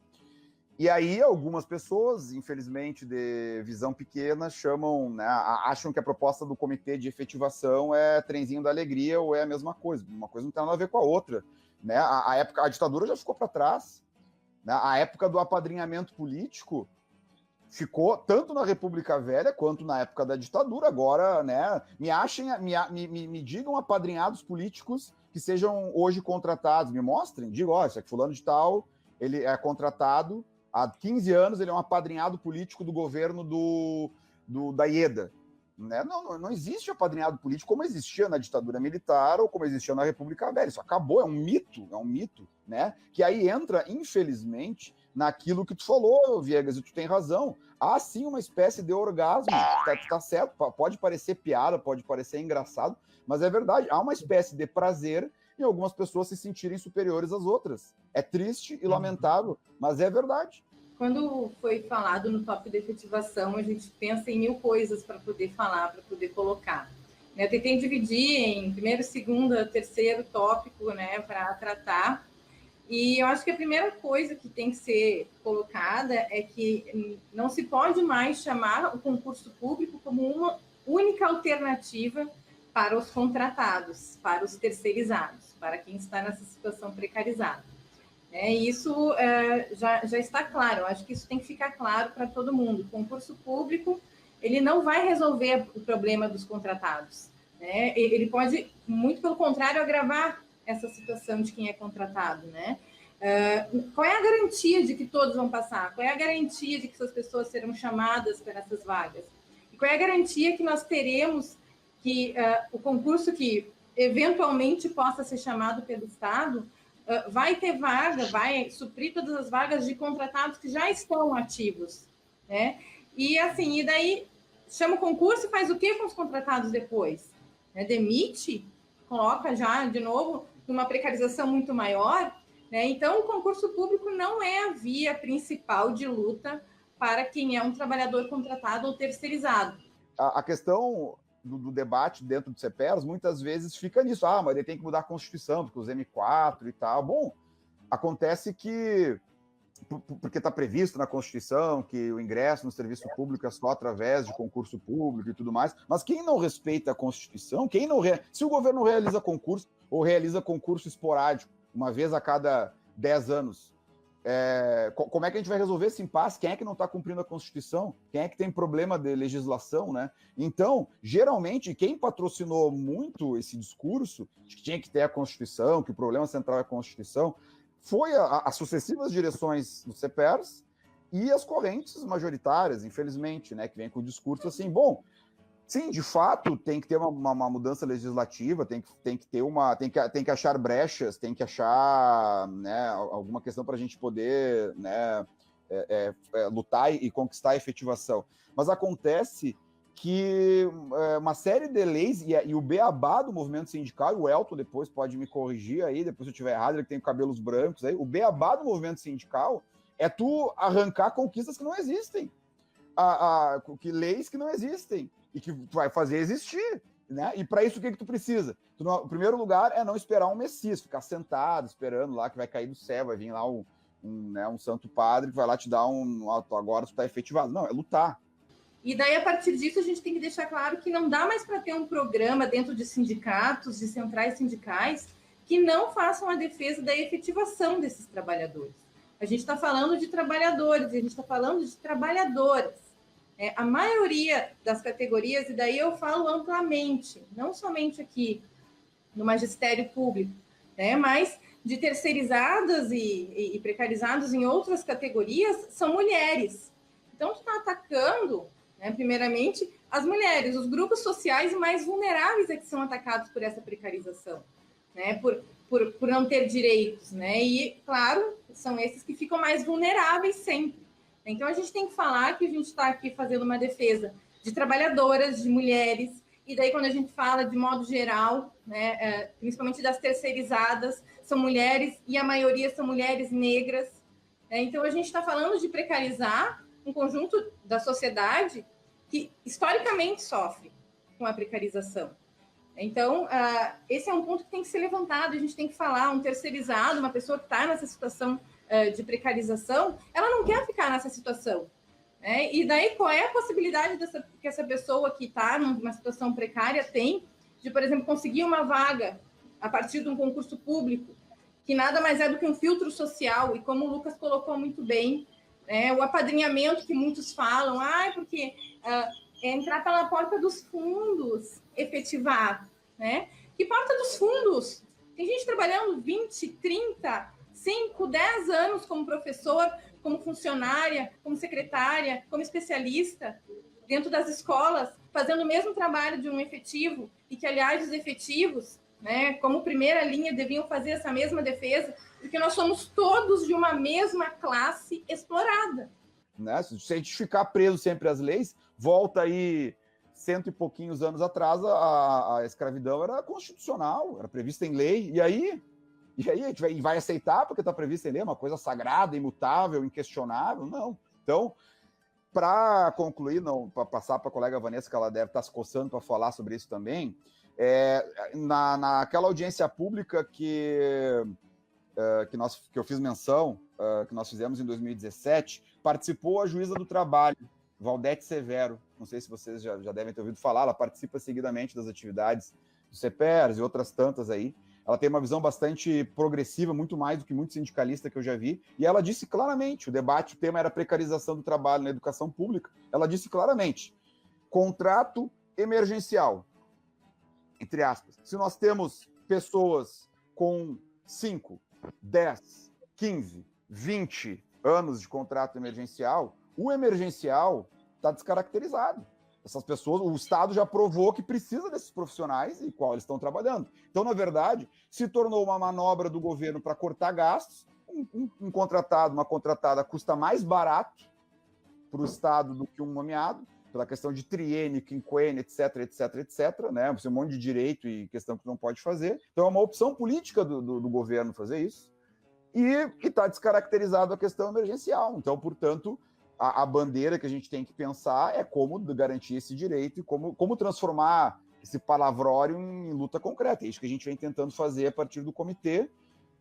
E aí algumas pessoas, infelizmente de visão pequena, chamam, né, acham que a proposta do comitê de efetivação é trenzinho da alegria ou é a mesma coisa. Uma coisa não tem nada a ver com a outra. Né? A ditadura já ficou para trás. Né? A época do apadrinhamento político ficou tanto na República Velha quanto na época da ditadura. Agora, né, me digam apadrinhados políticos que sejam hoje contratados, me mostrem, digam, isso aqui fulano de tal, ele é contratado há 15 anos, ele é um apadrinhado político do governo da Ieda. né? Não existe apadrinhado político como existia na ditadura militar ou como existia na República Velha. Isso acabou, é um mito, né? Que aí entra, infelizmente, naquilo que tu falou, Viegas, e tu tem razão. Há sim uma espécie de orgasmo, tá certo, pode parecer piada, pode parecer engraçado, mas é verdade, há uma espécie de prazer em algumas pessoas se sentirem superiores às outras. É triste e lamentável, mas é verdade. Quando foi falado no tópico de efetivação, a gente pensa em 1000 coisas para poder falar, para poder colocar. Eu tentei dividir em primeiro, segundo, terceiro tópico, né, para tratar. E eu acho que a primeira coisa que tem que ser colocada é que não se pode mais chamar o concurso público como uma única alternativa para os contratados, para os terceirizados, para quem está nessa situação precarizada. Isso já está claro, eu acho que isso tem que ficar claro para todo mundo. O concurso público, ele não vai resolver o problema dos contratados, né? Ele pode, muito pelo contrário, agravar essa situação de quem é contratado, né? Qual é a garantia de que todos vão passar? Qual é a garantia de que essas pessoas serão chamadas para essas vagas? E qual é a garantia que nós teremos que o concurso que eventualmente possa ser chamado pelo Estado vai ter vaga, vai suprir todas as vagas de contratados que já estão ativos, né? E assim, e daí chama o concurso e faz o que com os contratados depois? Demite, coloca já de novo numa precarização muito maior, né? Então o concurso público não é a via principal de luta para quem é um trabalhador contratado ou terceirizado. A questão do debate dentro do CEPERS, muitas vezes fica nisso, mas ele tem que mudar a Constituição, porque os M4 e tal. Bom, acontece que, porque está previsto na Constituição que o ingresso no serviço público é só através de concurso público e tudo mais, mas quem não respeita a Constituição, se o governo realiza concurso, ou realiza concurso esporádico, uma vez a cada 10 anos, como é que a gente vai resolver esse impasse? Quem é que não está cumprindo a Constituição? Quem é que tem problema de legislação, né? Então, geralmente, quem patrocinou muito esse discurso de que tinha que ter a Constituição, que o problema central é a Constituição, foi as sucessivas direções do CEPERS e as correntes majoritárias, infelizmente, né? Que vem com o discurso assim, bom, sim, de fato, tem que ter uma mudança legislativa, tem que achar brechas, tem que achar, né, alguma questão para a gente poder, né, lutar e conquistar a efetivação. Mas acontece que uma série de leis, e o beabá do movimento sindical, e o Elton depois pode me corrigir aí, depois se eu estiver errado, ele que tem cabelos brancos aí, o beabá do movimento sindical é tu arrancar conquistas que não existem, leis que não existem, e que tu vai fazer existir, né? E para isso, o que tu precisa? O primeiro lugar é não esperar um Messias, ficar sentado, esperando lá que vai cair do céu, vai vir lá um santo padre que vai lá te dar agora tu tá efetivado. Não, é lutar. E daí, a partir disso, a gente tem que deixar claro que não dá mais para ter um programa dentro de sindicatos, de centrais sindicais, que não façam a defesa da efetivação desses trabalhadores. A gente está falando de trabalhadores, a gente está falando de trabalhadoras. A maioria das categorias, e daí eu falo amplamente, não somente aqui no magistério público, né, mas de terceirizadas e precarizados em outras categorias, são mulheres. Então, tu está atacando, né, primeiramente, as mulheres, os grupos sociais mais vulneráveis é que são atacados por essa precarização, né, por não ter direitos, né, e, claro, são esses que ficam mais vulneráveis sempre. Então, a gente tem que falar que a gente está aqui fazendo uma defesa de trabalhadoras, de mulheres, e daí, quando a gente fala de modo geral, né, principalmente das terceirizadas, são mulheres, e a maioria são mulheres negras. Então, a gente está falando de precarizar um conjunto da sociedade que, historicamente, sofre com a precarização. Então, esse é um ponto que tem que ser levantado, a gente tem que falar, um terceirizado, uma pessoa que está nessa situação de precarização, ela não quer ficar nessa situação, né? E daí, qual é a possibilidade que essa pessoa que está numa situação precária tem de, por exemplo, conseguir uma vaga a partir de um concurso público, que nada mais é do que um filtro social, e como o Lucas colocou muito bem, o apadrinhamento que muitos falam, porque é entrar pela porta dos fundos, efetivar, né? Que porta dos fundos? Tem gente trabalhando 20, 30, 5, 10 anos como professor, como funcionária, como secretária, como especialista. dentro das escolas, fazendo o mesmo trabalho de um efetivo, e que, aliás, os efetivos, né, como primeira linha, deviam fazer essa mesma defesa, porque nós somos todos de uma mesma classe explorada. Né? Se a gente ficar preso sempre às leis, volta aí 100 e pouquinhos anos atrás, a escravidão era constitucional, era prevista em lei, e aí a gente vai aceitar porque está prevista em lei, uma coisa sagrada, imutável, inquestionável? Não. Então, para concluir, para passar para a colega Vanessa, que ela deve estar se coçando para falar sobre isso também, naquela audiência pública que eu fiz menção, que nós fizemos em 2017, participou a juíza do trabalho, Valdete Severo. Não sei se vocês já devem ter ouvido falar, ela participa seguidamente das atividades do CEPERS e outras tantas aí. Ela tem uma visão bastante progressiva, muito mais do que muito sindicalista que eu já vi, e ela disse claramente, o tema era precarização do trabalho na educação pública, ela disse claramente, contrato emergencial, entre aspas. Se nós temos pessoas com 5, 10, 15, 20 anos de contrato emergencial, o emergencial está descaracterizado. Essas pessoas, o Estado já provou que precisa desses profissionais e qual eles estão trabalhando. Então, na verdade, se tornou uma manobra do governo para cortar gastos. Um contratado, uma contratada custa mais barato para o Estado do que um nomeado, pela questão de triênio, quinquênio, etc, né? Um monte de direito e questão que não pode fazer. Então, é uma opção política do governo fazer isso. E está descaracterizado a questão emergencial. Então, portanto, a bandeira que a gente tem que pensar é como garantir esse direito e como transformar esse palavrório em luta concreta. É isso que a gente vem tentando fazer a partir do comitê,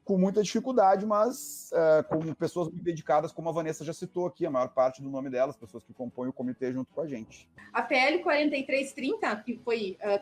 com muita dificuldade, mas com pessoas muito dedicadas, como a Vanessa já citou aqui, a maior parte do nome delas, pessoas que compõem o comitê junto com a gente. A PL 4330, que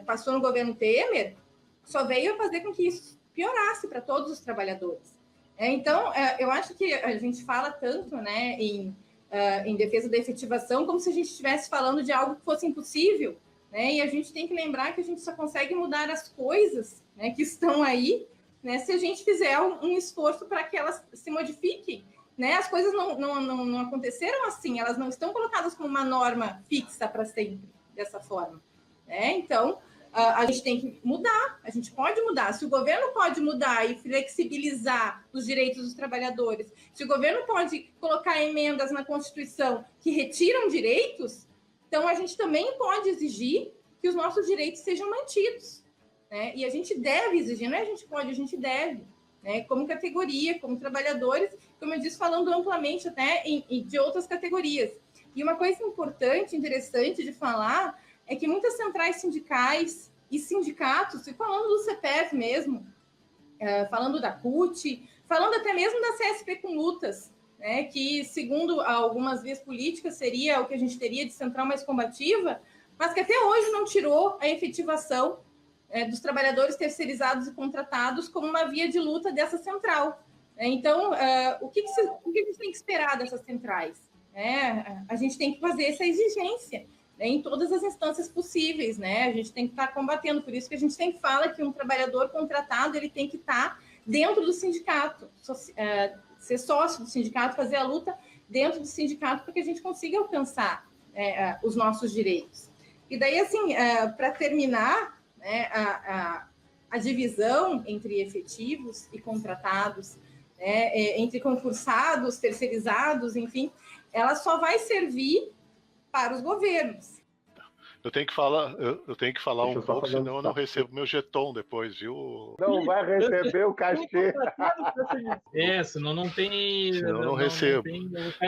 passou no governo Temer, só veio a fazer com que isso piorasse para todos os trabalhadores. Então, eu acho que a gente fala tanto, né, em defesa da efetivação, como se a gente estivesse falando de algo que fosse impossível, né? E a gente tem que lembrar que a gente só consegue mudar as coisas, né, que estão aí, né, se a gente fizer um esforço para que elas se modifiquem, né? As coisas não aconteceram assim, elas não estão colocadas como uma norma fixa para sempre, dessa forma, né? Então, a gente tem que mudar, a gente pode mudar. Se o governo pode mudar e flexibilizar os direitos dos trabalhadores, se o governo pode colocar emendas na Constituição que retiram direitos, então a gente também pode exigir que os nossos direitos sejam mantidos, né? E a gente deve exigir, não é a gente pode, a gente deve, né? Como categoria, como trabalhadores, como eu disse, falando amplamente até de outras categorias. E uma coisa importante, interessante de falar, é que muitas centrais sindicais e sindicatos, e falando do CEPERS mesmo, falando da CUT, falando até mesmo da CSP com lutas, né, que, segundo algumas vias políticas, seria o que a gente teria de central mais combativa, mas que até hoje não tirou a efetivação dos trabalhadores terceirizados e contratados como uma via de luta dessa central. Então, o que a gente tem que esperar dessas centrais? A gente tem que fazer essa exigência, né, em todas as instâncias possíveis, né? A gente tem que estar combatendo, por isso que a gente sempre fala que um trabalhador contratado ele tem que estar dentro do sindicato, ser sócio do sindicato, fazer a luta dentro do sindicato para que a gente consiga alcançar os nossos direitos. E daí, assim, para terminar, né, a divisão entre efetivos e contratados, né, entre concursados, terceirizados, enfim, ela só vai servir para os governos. Eu tenho que falar um pouco, senão eu não recebo meu jeton depois, viu? Não vai receber o cachê. Senão não tem. Senão não recebo.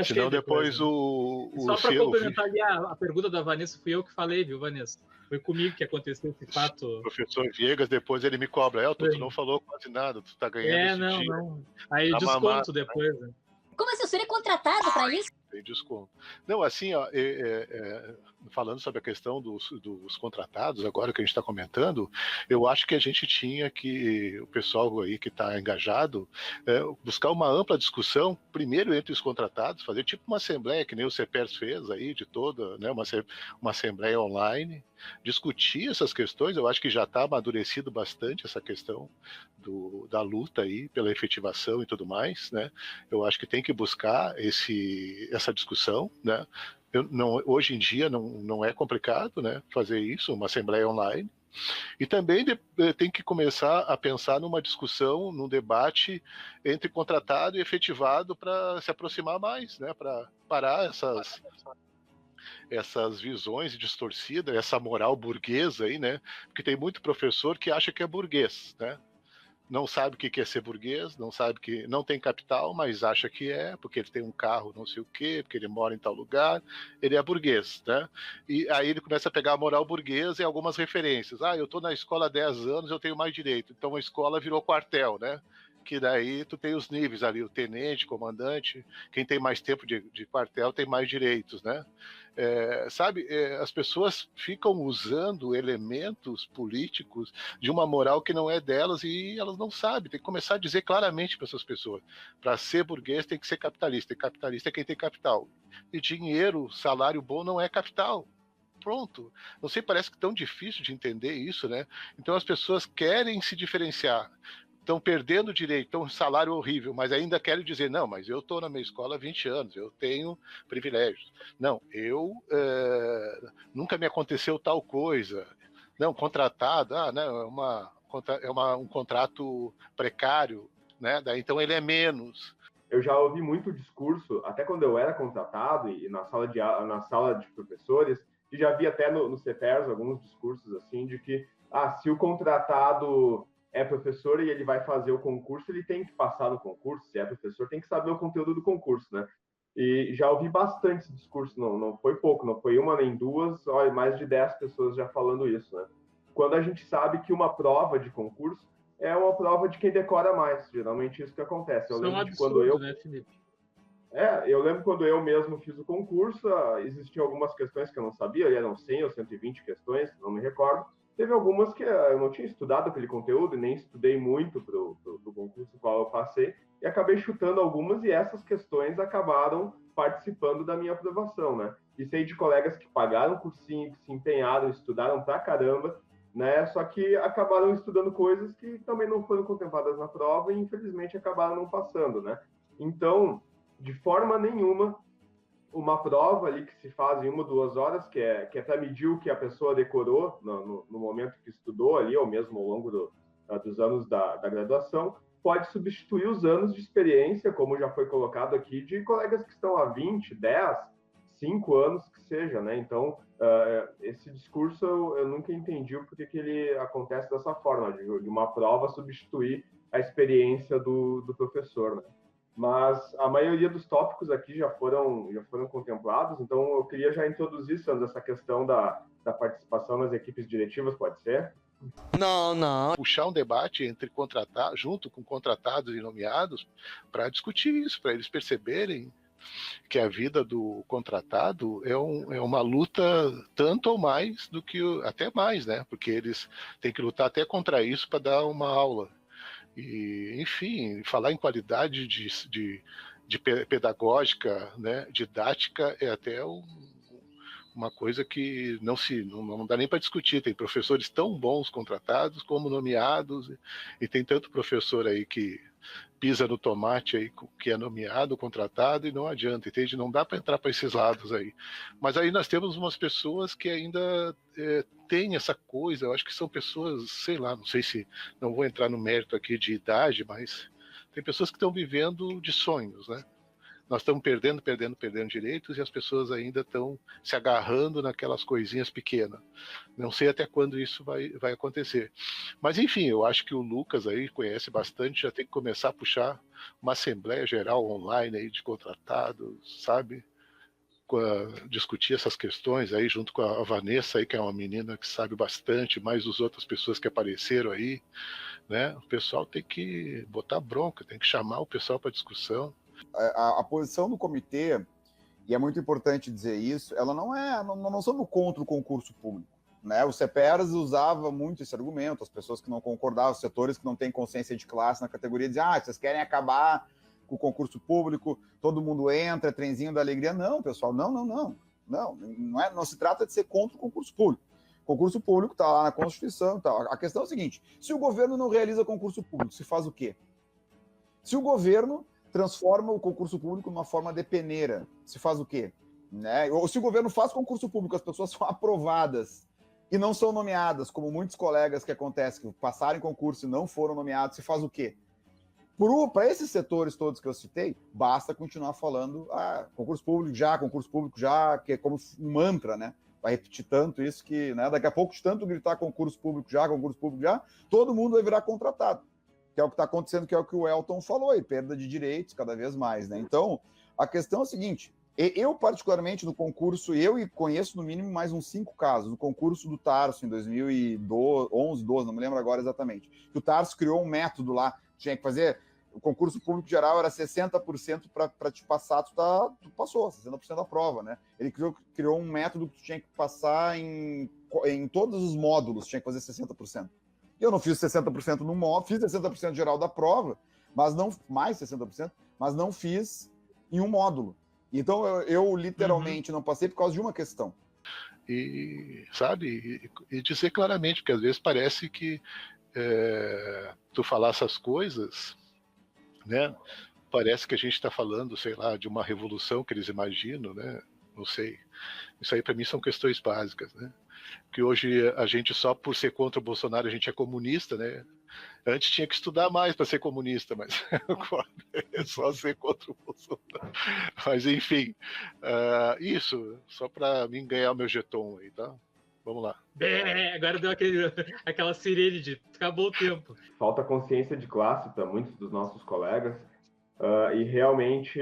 Senão depois Só para complementar ali a pergunta da Vanessa, fui eu que falei, viu, Vanessa? Foi comigo que aconteceu esse fato. O professor Viegas, depois ele me cobra. Elton, tu não falou quase nada, tu tá ganhando esse dia. Não. Aí eu desconto depois. Né? Como assim? O senhor é contratado para isso? Tem desconto. Não, assim, ó, falando sobre a questão dos contratados, agora que a gente está comentando, eu acho que a gente tinha que, o pessoal aí que está engajado, buscar uma ampla discussão, primeiro entre os contratados, fazer tipo uma assembleia, que nem o CEPERS fez aí, de toda, né, uma assembleia online, discutir essas questões. Eu acho que já está amadurecido bastante essa questão da luta aí pela efetivação e tudo mais, né? Eu acho que tem que buscar essa discussão, né? Hoje em dia não é complicado, né, fazer isso, uma assembleia online. E também tem que começar a pensar numa discussão, num debate entre contratado e efetivado para se aproximar mais, né, para parar essas visões distorcidas, essa moral burguesa aí, né, porque tem muito professor que acha que é burguês, né, não sabe o que é ser burguês, não sabe que não tem capital, mas acha que é, porque ele tem um carro não sei o quê, porque ele mora em tal lugar, ele é burguês, né? E aí ele começa a pegar a moral burguesa e algumas referências. Eu estou na escola há 10 anos, eu tenho mais direito. Então a escola virou quartel, né? Que daí tu tem os níveis ali, o tenente, comandante, quem tem mais tempo de quartel tem mais direitos, né? As pessoas ficam usando elementos políticos de uma moral que não é delas e elas não sabem. Tem que começar a dizer claramente para essas pessoas: para ser burguês tem que ser capitalista, e capitalista é quem tem capital. E dinheiro, salário bom não é capital. Pronto. Não sei, parece que é tão difícil de entender isso, né? Então as pessoas querem se diferenciar, estão perdendo direito, estão um salário horrível, mas ainda querem dizer, não, mas eu estou na minha escola há 20 anos, eu tenho privilégios. Não, nunca me aconteceu tal coisa. Não, contratado, não, um contrato precário, né? Daí, então ele é menos. Eu já ouvi muito discurso, até quando eu era contratado e na sala de professores, e já vi até no CEPERS alguns discursos assim de que se o contratado é professor e ele vai fazer o concurso, ele tem que passar no concurso. Se é professor, tem que saber o conteúdo do concurso, né? E já ouvi bastante esse discurso, não foi pouco, não foi uma nem duas, olha, mais de 10 pessoas já falando isso, né? Quando a gente sabe que uma prova de concurso é uma prova de quem decora mais, geralmente isso que acontece. Isso é um absurdo, né, Felipe? Eu lembro quando eu mesmo fiz o concurso, existiam algumas questões que eu não sabia, eram 100 ou 120 questões, não me recordo. Teve algumas que eu não tinha estudado aquele conteúdo e nem estudei muito para o concurso qual eu passei, e acabei chutando algumas, e essas questões acabaram participando da minha aprovação, né? E sei de colegas que pagaram cursinho, que se empenharam, estudaram pra caramba, né? Só que acabaram estudando coisas que também não foram contempladas na prova e, infelizmente, acabaram não passando, né? Então, de forma nenhuma, uma prova ali que se faz em 1 ou 2 horas, que é para medir o que a pessoa decorou no momento que estudou ali, ou mesmo ao longo dos anos da graduação, pode substituir os anos de experiência, como já foi colocado aqui, de colegas que estão há 20, 10, 5 anos que seja, né? Então, esse discurso eu nunca entendi o porquê que ele acontece dessa forma, de uma prova substituir a experiência do professor, né? Mas a maioria dos tópicos aqui já foram contemplados, então eu queria já introduzir, Sandro, essa questão da participação nas equipes diretivas, pode ser? Não. Puxar um debate junto com contratados e nomeados, para discutir isso, para eles perceberem que a vida do contratado é uma luta tanto ou mais do que, até mais, né? Porque eles têm que lutar até contra isso para dar uma aula. E, enfim, falar em qualidade de pedagógica, né, didática, é até uma coisa que não dá nem para discutir. Tem professores tão bons contratados como nomeados, e tem tanto professor aí que pisa no tomate aí, que é nomeado, contratado, e não adianta, entende? Não dá para entrar para esses lados aí. Mas aí nós temos umas pessoas que ainda têm essa coisa, eu acho que são pessoas, sei lá, não sei se, não vou entrar no mérito aqui de idade, mas tem pessoas que estão vivendo de sonhos, né? Nós estamos perdendo direitos, e as pessoas ainda estão se agarrando naquelas coisinhas pequenas. Não sei até quando isso vai acontecer. Mas, enfim, eu acho que o Lucas aí conhece bastante, já tem que começar a puxar uma assembleia geral online aí de contratados, sabe? Discutir essas questões aí junto com a Vanessa aí, que é uma menina que sabe bastante, mais as outras pessoas que apareceram aí, né? O pessoal tem que botar bronca, tem que chamar o pessoal para discussão. A posição do comitê, e é muito importante dizer isso, ela não somos contra o concurso público, né? O CEPERS usava muito esse argumento, as pessoas que não concordavam, os setores que não têm consciência de classe na categoria, diziam, vocês querem acabar com o concurso público, todo mundo entra, trenzinho da alegria. Não, pessoal, não se trata de ser contra o concurso público. O concurso público está lá na Constituição e tal. A questão é o seguinte, se o governo não realiza concurso público, se faz o quê? Se o governo transforma o concurso público numa forma de peneira, se faz o quê? né? Ou se o governo faz concurso público, as pessoas são aprovadas e não são nomeadas, como muitos colegas que acontece, que passaram em concurso e não foram nomeados, se faz o quê? Para esses setores todos que eu citei, basta continuar falando concurso público já, que é como um mantra, né? Vai repetir tanto isso que, né, daqui a pouco, de tanto gritar concurso público já, todo mundo vai virar contratado, que é o que está acontecendo, que é o que o Elton falou, e perda de direitos cada vez mais, né? Então, a questão é a seguinte, eu particularmente no concurso, conheço no mínimo mais uns 5 casos, no concurso do Tarso em 2011, 12, não me lembro agora exatamente, que o Tarso criou um método lá, tinha que fazer, o concurso público geral era 60% para te passar, tu passou, 60% da prova, né? Ele criou um método que tu tinha que passar em todos os módulos, tinha que fazer 60%. Eu não fiz 60% no módulo, fiz 60% geral da prova, mas não, mais 60%, mas não fiz em um módulo. Então eu literalmente não passei por causa de uma questão. E, sabe, e dizer claramente, porque às vezes parece que tu falar essas coisas, né? Parece que a gente está falando, sei lá, de uma revolução que eles imaginam, né? Não sei. Isso aí para mim são questões básicas, né? Que hoje a gente só por ser contra o Bolsonaro a gente é comunista, né? Antes tinha que estudar mais para ser comunista, mas agora é só ser contra o Bolsonaro. Mas enfim, isso só para mim ganhar o meu jeton aí, tá? Vamos lá. Agora deu aquela sirene de acabou o tempo. Falta consciência de classe para muitos dos nossos colegas, e realmente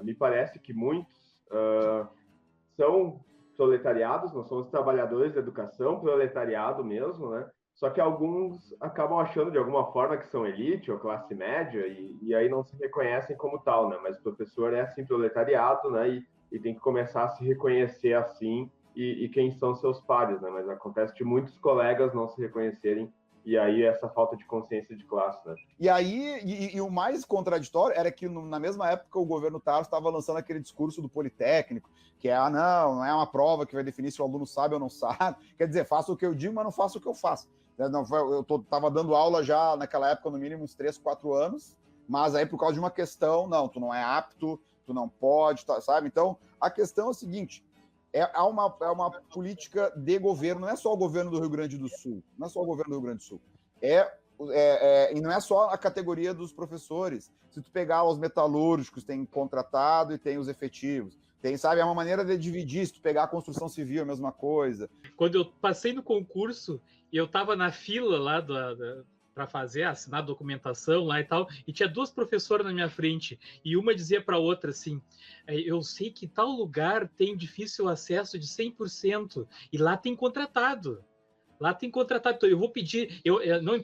me parece que muitos são proletariados, nós somos trabalhadores da educação, proletariado mesmo, né? Só que alguns acabam achando de alguma forma que são elite ou classe média e aí não se reconhecem como tal, né? Mas o professor é assim proletariado, né? E tem que começar a se reconhecer assim e quem são seus pares, né? Mas acontece de muitos colegas não se reconhecerem e aí essa falta de consciência de classe, né? E aí, e o mais contraditório era que na mesma época o governo Tarso estava lançando aquele discurso do Politécnico, que é, não é uma prova que vai definir se o aluno sabe ou não sabe. Quer dizer, faço o que eu digo, mas não faço o que eu faço. Eu estava dando aula já naquela época, no mínimo uns 3, 4 anos, mas aí por causa de uma questão, não, tu não é apto, tu não pode, sabe? Então, a questão é o seguinte, é uma política de governo, não é só o governo do Rio Grande do Sul, não é só o governo do Rio Grande do Sul, e não é só a categoria dos professores. Se tu pegar os metalúrgicos, tem contratado e tem os efetivos. Tem, sabe, é uma maneira de dividir. Se tu pegar a construção civil, é a mesma coisa. Quando eu passei no concurso, eu estava na fila lá para assinar a documentação lá e tal, e tinha 2 professoras na minha frente, e uma dizia para a outra assim, eu sei que tal lugar tem difícil acesso de 100%, e lá tem contratado. Lá tem contratado, então eu vou pedir,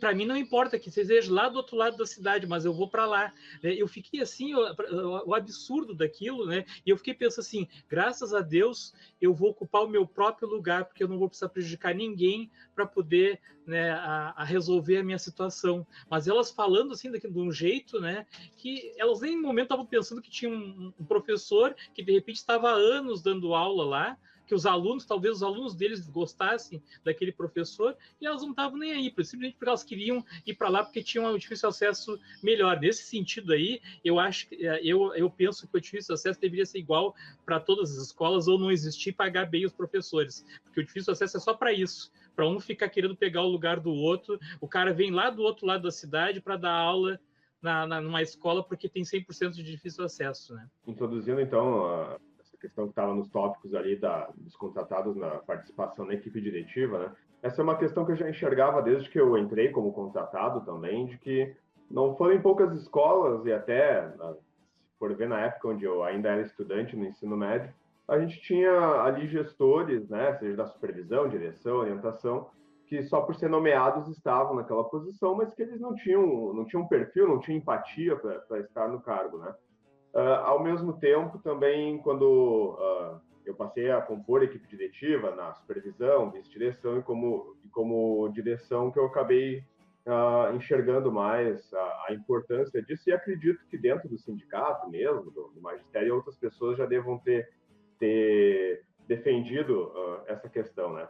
para mim não importa que seja lá do outro lado da cidade, mas eu vou para lá. Eu fiquei assim, o absurdo daquilo, né? E eu fiquei pensando assim, graças a Deus eu vou ocupar o meu próprio lugar, porque eu não vou precisar prejudicar ninguém para poder, né, a resolver a minha situação. Mas elas falando assim, de um jeito, né, que elas nem no momento estavam pensando que tinha um professor que de repente estava há anos dando aula lá, que talvez os alunos deles gostassem daquele professor, e elas não estavam nem aí, simplesmente porque elas queriam ir para lá porque tinham um difícil acesso melhor. Nesse sentido aí, eu penso que o difícil acesso deveria ser igual para todas as escolas, ou não existir, pagar bem os professores, porque o difícil acesso é só para isso, para um ficar querendo pegar o lugar do outro. O cara vem lá do outro lado da cidade para dar aula numa escola porque tem 100% de difícil acesso, né? Introduzindo, então, essa questão que estava nos tópicos ali dos contratados na participação na equipe diretiva, né? Essa é uma questão que eu já enxergava desde que eu entrei como contratado também, de que não foram em poucas escolas, e até, se for ver na época onde eu ainda era estudante no ensino médio, a gente tinha ali gestores, né, seja da supervisão, direção, orientação, que só por ser nomeados estavam naquela posição, mas que eles não tinham perfil, não tinham empatia para estar no cargo, né? Ao mesmo tempo, também, quando eu passei a compor a equipe diretiva, na supervisão, vice-direção e como direção, que eu acabei enxergando mais a importância disso, e acredito que dentro do sindicato mesmo, do magistério, outras pessoas já devam ter defendido essa questão, né?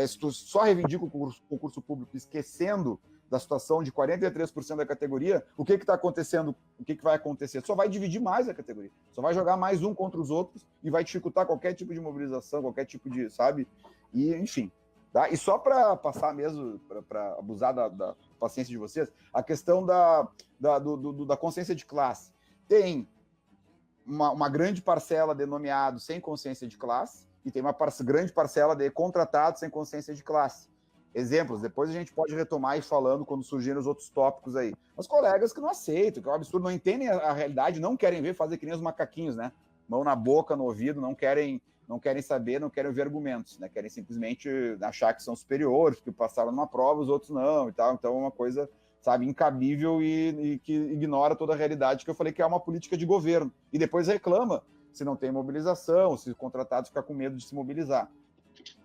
Se tu só reivindica o concurso público esquecendo da situação de 43% da categoria, o que está acontecendo? O que vai acontecer? Só vai dividir mais a categoria. Só vai jogar mais um contra os outros e vai dificultar qualquer tipo de mobilização, qualquer tipo de, sabe? E, enfim. Tá? E só para passar mesmo, para abusar da paciência de vocês, a questão da consciência de classe. Tem uma grande parcela de nomeados sem consciência de classe e tem uma grande parcela de contratados sem consciência de classe. Exemplos, depois a gente pode retomar e falando quando surgirem os outros tópicos aí. Os colegas que não aceitam, que é um absurdo, não entendem a realidade, não querem ver, fazer que nem os macaquinhos, né? Mão na boca, no ouvido, não querem saber, não querem ouvir argumentos, né? Querem simplesmente achar que são superiores, que passaram numa prova, os outros não e tal. Então é uma coisa, sabe, incabível e que ignora toda a realidade que eu falei que é uma política de governo. E depois reclama se não tem mobilização, se os contratados ficam com medo de se mobilizar.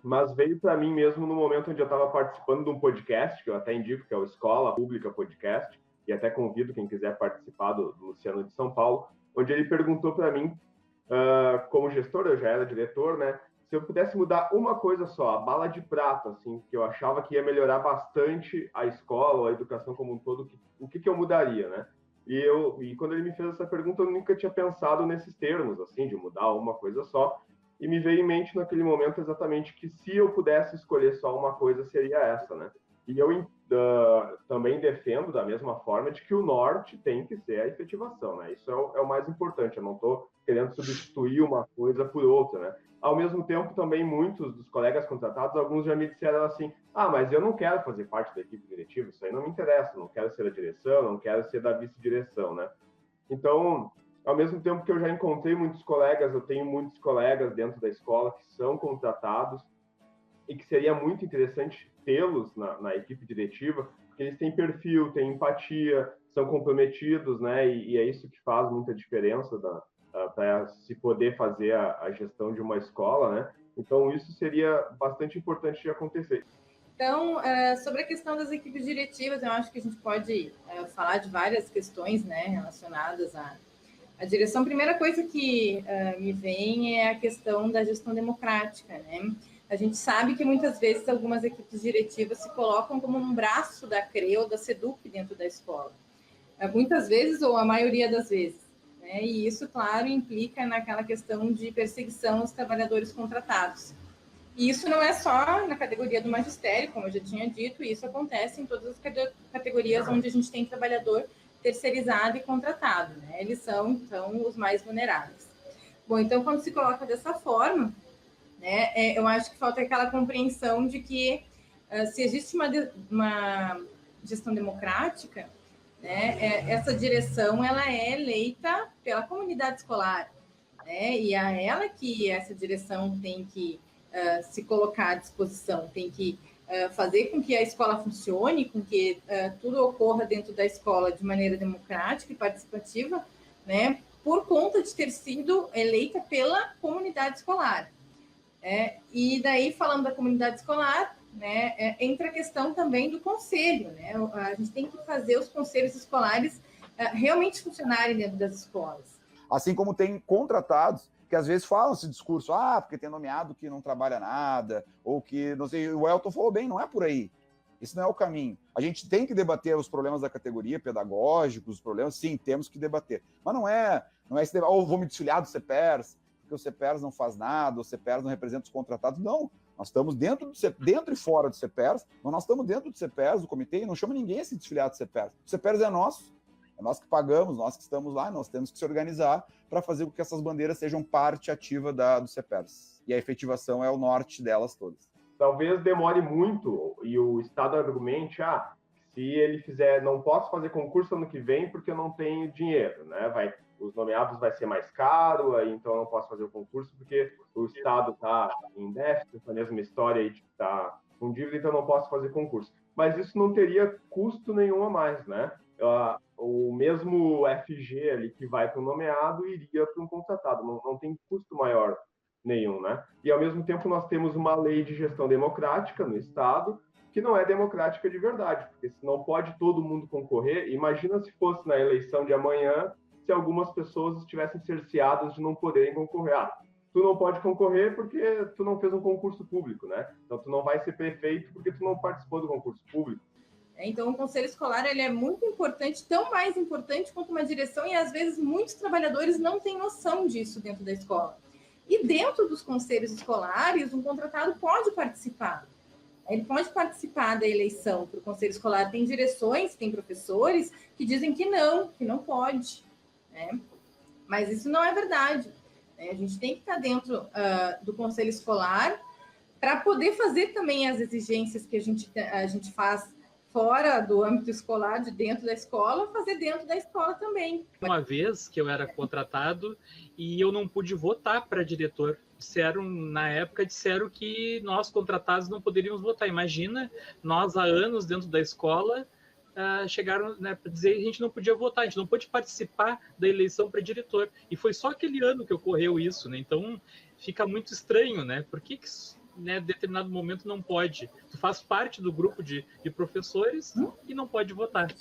Mas veio para mim mesmo no momento onde eu estava participando de um podcast, que eu até indico, que é o Escola Pública Podcast, e até convido quem quiser participar do Luciano de São Paulo, onde ele perguntou para mim, como gestor, eu já era diretor, né, se eu pudesse mudar uma coisa só, a bala de prata, assim, que eu achava que ia melhorar bastante a escola, a educação como um todo, o que eu mudaria, né? E quando ele me fez essa pergunta, eu nunca tinha pensado nesses termos, assim, de mudar uma coisa só. E me veio em mente naquele momento exatamente que se eu pudesse escolher só uma coisa, seria essa, né? E eu também defendo da mesma forma de que o norte tem que ser a efetivação, né? Isso é o mais importante, eu não estou querendo substituir uma coisa por outra, né? Ao mesmo tempo, também muitos dos colegas contratados, alguns já me disseram assim, mas eu não quero fazer parte da equipe diretiva, isso aí não me interessa, não quero ser a direção, não quero ser da vice-direção, né? Então, ao mesmo tempo que eu já encontrei muitos colegas, eu tenho muitos colegas dentro da escola que são contratados e que seria muito interessante tê-los na equipe diretiva, porque eles têm perfil, têm empatia, são comprometidos, né? E é isso que faz muita diferença para se poder fazer a gestão de uma escola, né? Então, isso seria bastante importante de acontecer. Então, sobre a questão das equipes diretivas, eu acho que a gente pode falar de várias questões, né, relacionadas à direção. A primeira coisa que me vem é a questão da gestão democrática, né? A gente sabe que muitas vezes algumas equipes diretivas se colocam como um braço da CRE ou da SEDUC dentro da escola. Muitas vezes, ou a maioria das vezes, né? E isso, claro, implica naquela questão de perseguição aos trabalhadores contratados. E isso não é só na categoria do magistério, como eu já tinha dito, isso acontece em todas as categorias onde a gente tem trabalhador terceirizado e contratado, né? Eles são, então, os mais vulneráveis. Bom, então, quando se coloca dessa forma, né, eu acho que falta aquela compreensão de que se existe uma gestão democrática, né, essa direção ela é eleita pela comunidade escolar, né, e é ela que essa direção tem que se colocar à disposição, tem que fazer com que a escola funcione, com que tudo ocorra dentro da escola de maneira democrática e participativa, né, por conta de ter sido eleita pela comunidade escolar. E daí, falando da comunidade escolar, né, entra a questão também do conselho, né? A gente tem que fazer os conselhos escolares realmente funcionarem dentro das escolas. Assim como tem contratados que às vezes falam esse discurso, porque tem nomeado que não trabalha nada, ou que, não sei, o Elton falou bem, não é por aí. Esse não é o caminho. A gente tem que debater os problemas da categoria, pedagógicos, os problemas, sim, temos que debater. Mas não é esse debate, vou me desfiliar do CEPERS, porque o CEPERS não faz nada, o CEPERS não representa os contratados. Não, nós estamos dentro e fora do CEPERS, mas nós estamos dentro do CEPERS, do comitê, e não chama ninguém a se desfiliar do CEPERS. O CEPERS é nosso. É nós que pagamos, nós que estamos lá, nós temos que se organizar para fazer com que essas bandeiras sejam parte ativa do CEPERS. E a efetivação é o norte delas todas. Talvez demore muito e o Estado argumente, se ele fizer, não posso fazer concurso ano que vem porque eu não tenho dinheiro, né? Os nomeados vai ser mais caro, aí então eu não posso fazer o concurso porque o Estado está em déficit, a mesma história aí de estar com dívida, então eu não posso fazer concurso. Mas isso não teria custo nenhum a mais, né? O mesmo FG ali que vai para o nomeado iria para um contratado, não tem custo maior nenhum, né? E ao mesmo tempo nós temos uma lei de gestão democrática no Estado que não é democrática de verdade, porque se não pode todo mundo concorrer, imagina se fosse na eleição de amanhã, se algumas pessoas estivessem cerceadas de não poderem concorrer. Tu não pode concorrer porque tu não fez um concurso público, né? Então tu não vai ser prefeito porque tu não participou do concurso público. Então, o conselho escolar ele é muito importante, tão mais importante quanto uma direção, e às vezes muitos trabalhadores não têm noção disso dentro da escola. E dentro dos conselhos escolares, um contratado pode participar. Ele pode participar da eleição para o conselho escolar. Tem direções, tem professores que dizem que não pode, né? Mas isso não é verdade, né? A gente tem que estar dentro do conselho escolar para poder fazer também as exigências que a gente faz fora do âmbito escolar, de dentro da escola, fazer dentro da escola também. Uma vez que eu era contratado e eu não pude votar para diretor. Na época, disseram que nós, contratados, não poderíamos votar. Imagina, nós há anos dentro da escola, chegaram, né, para dizer que a gente não podia votar, a gente não pôde participar da eleição para diretor. E foi só aquele ano que ocorreu isso, né? Então, fica muito estranho, né? Por que né, em determinado momento não pode? Tu faz parte do grupo de professores e não pode votar.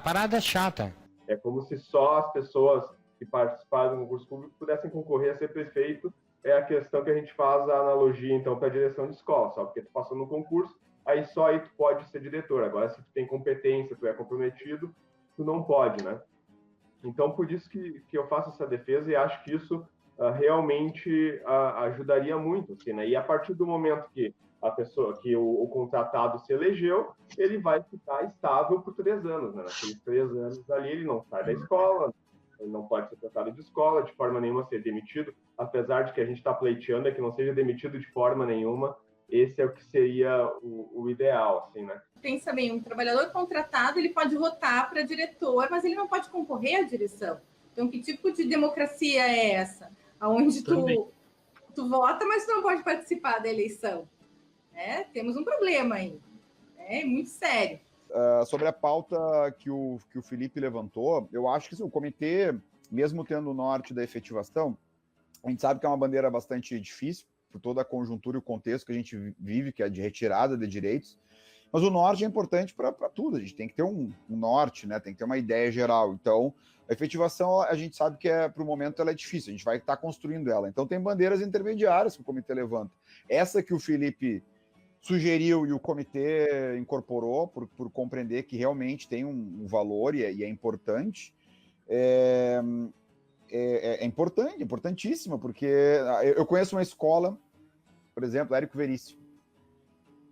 Parada chata. É como se só as pessoas que participaram do concurso público pudessem concorrer a ser prefeito. É a questão que a gente faz a analogia, então, para a direção de escola. Só porque tu passou no concurso, só aí tu pode ser diretor. Agora, se tu tem competência, tu é comprometido, tu não pode, né? Então, por isso que eu faço essa defesa e acho que isso realmente ajudaria muito, assim, né? E a partir do momento que a pessoa, que o contratado se elegeu, ele vai ficar estável por 3 anos, né? Naqueles 3 anos ali, ele não sai da escola, ele não pode ser tratado de escola, de forma nenhuma ser demitido, apesar de que a gente está pleiteando que não seja demitido de forma nenhuma. Esse é o que seria o ideal, assim, né? Pensa bem, um trabalhador contratado, ele pode votar para diretor, mas ele não pode concorrer à direção. Então, que tipo de democracia é essa? Onde tu vota, mas tu não pode participar da eleição. Temos um problema aí. É muito sério. Sobre a pauta que o Felipe levantou, eu acho que o comitê, mesmo tendo o norte da efetivação, a gente sabe que é uma bandeira bastante difícil, por toda a conjuntura e o contexto que a gente vive, que é de retirada de direitos, mas o norte é importante para tudo, a gente tem que ter um norte, né? Tem que ter uma ideia geral. Então, a efetivação, a gente sabe que para o momento ela é difícil, a gente vai estar construindo ela. Então, tem bandeiras intermediárias que o comitê levanta. Essa que o Felipe sugeriu e o comitê incorporou por compreender que realmente tem um valor e é importante, é importante, importantíssima, porque eu conheço uma escola, por exemplo, Érico Veríssimo,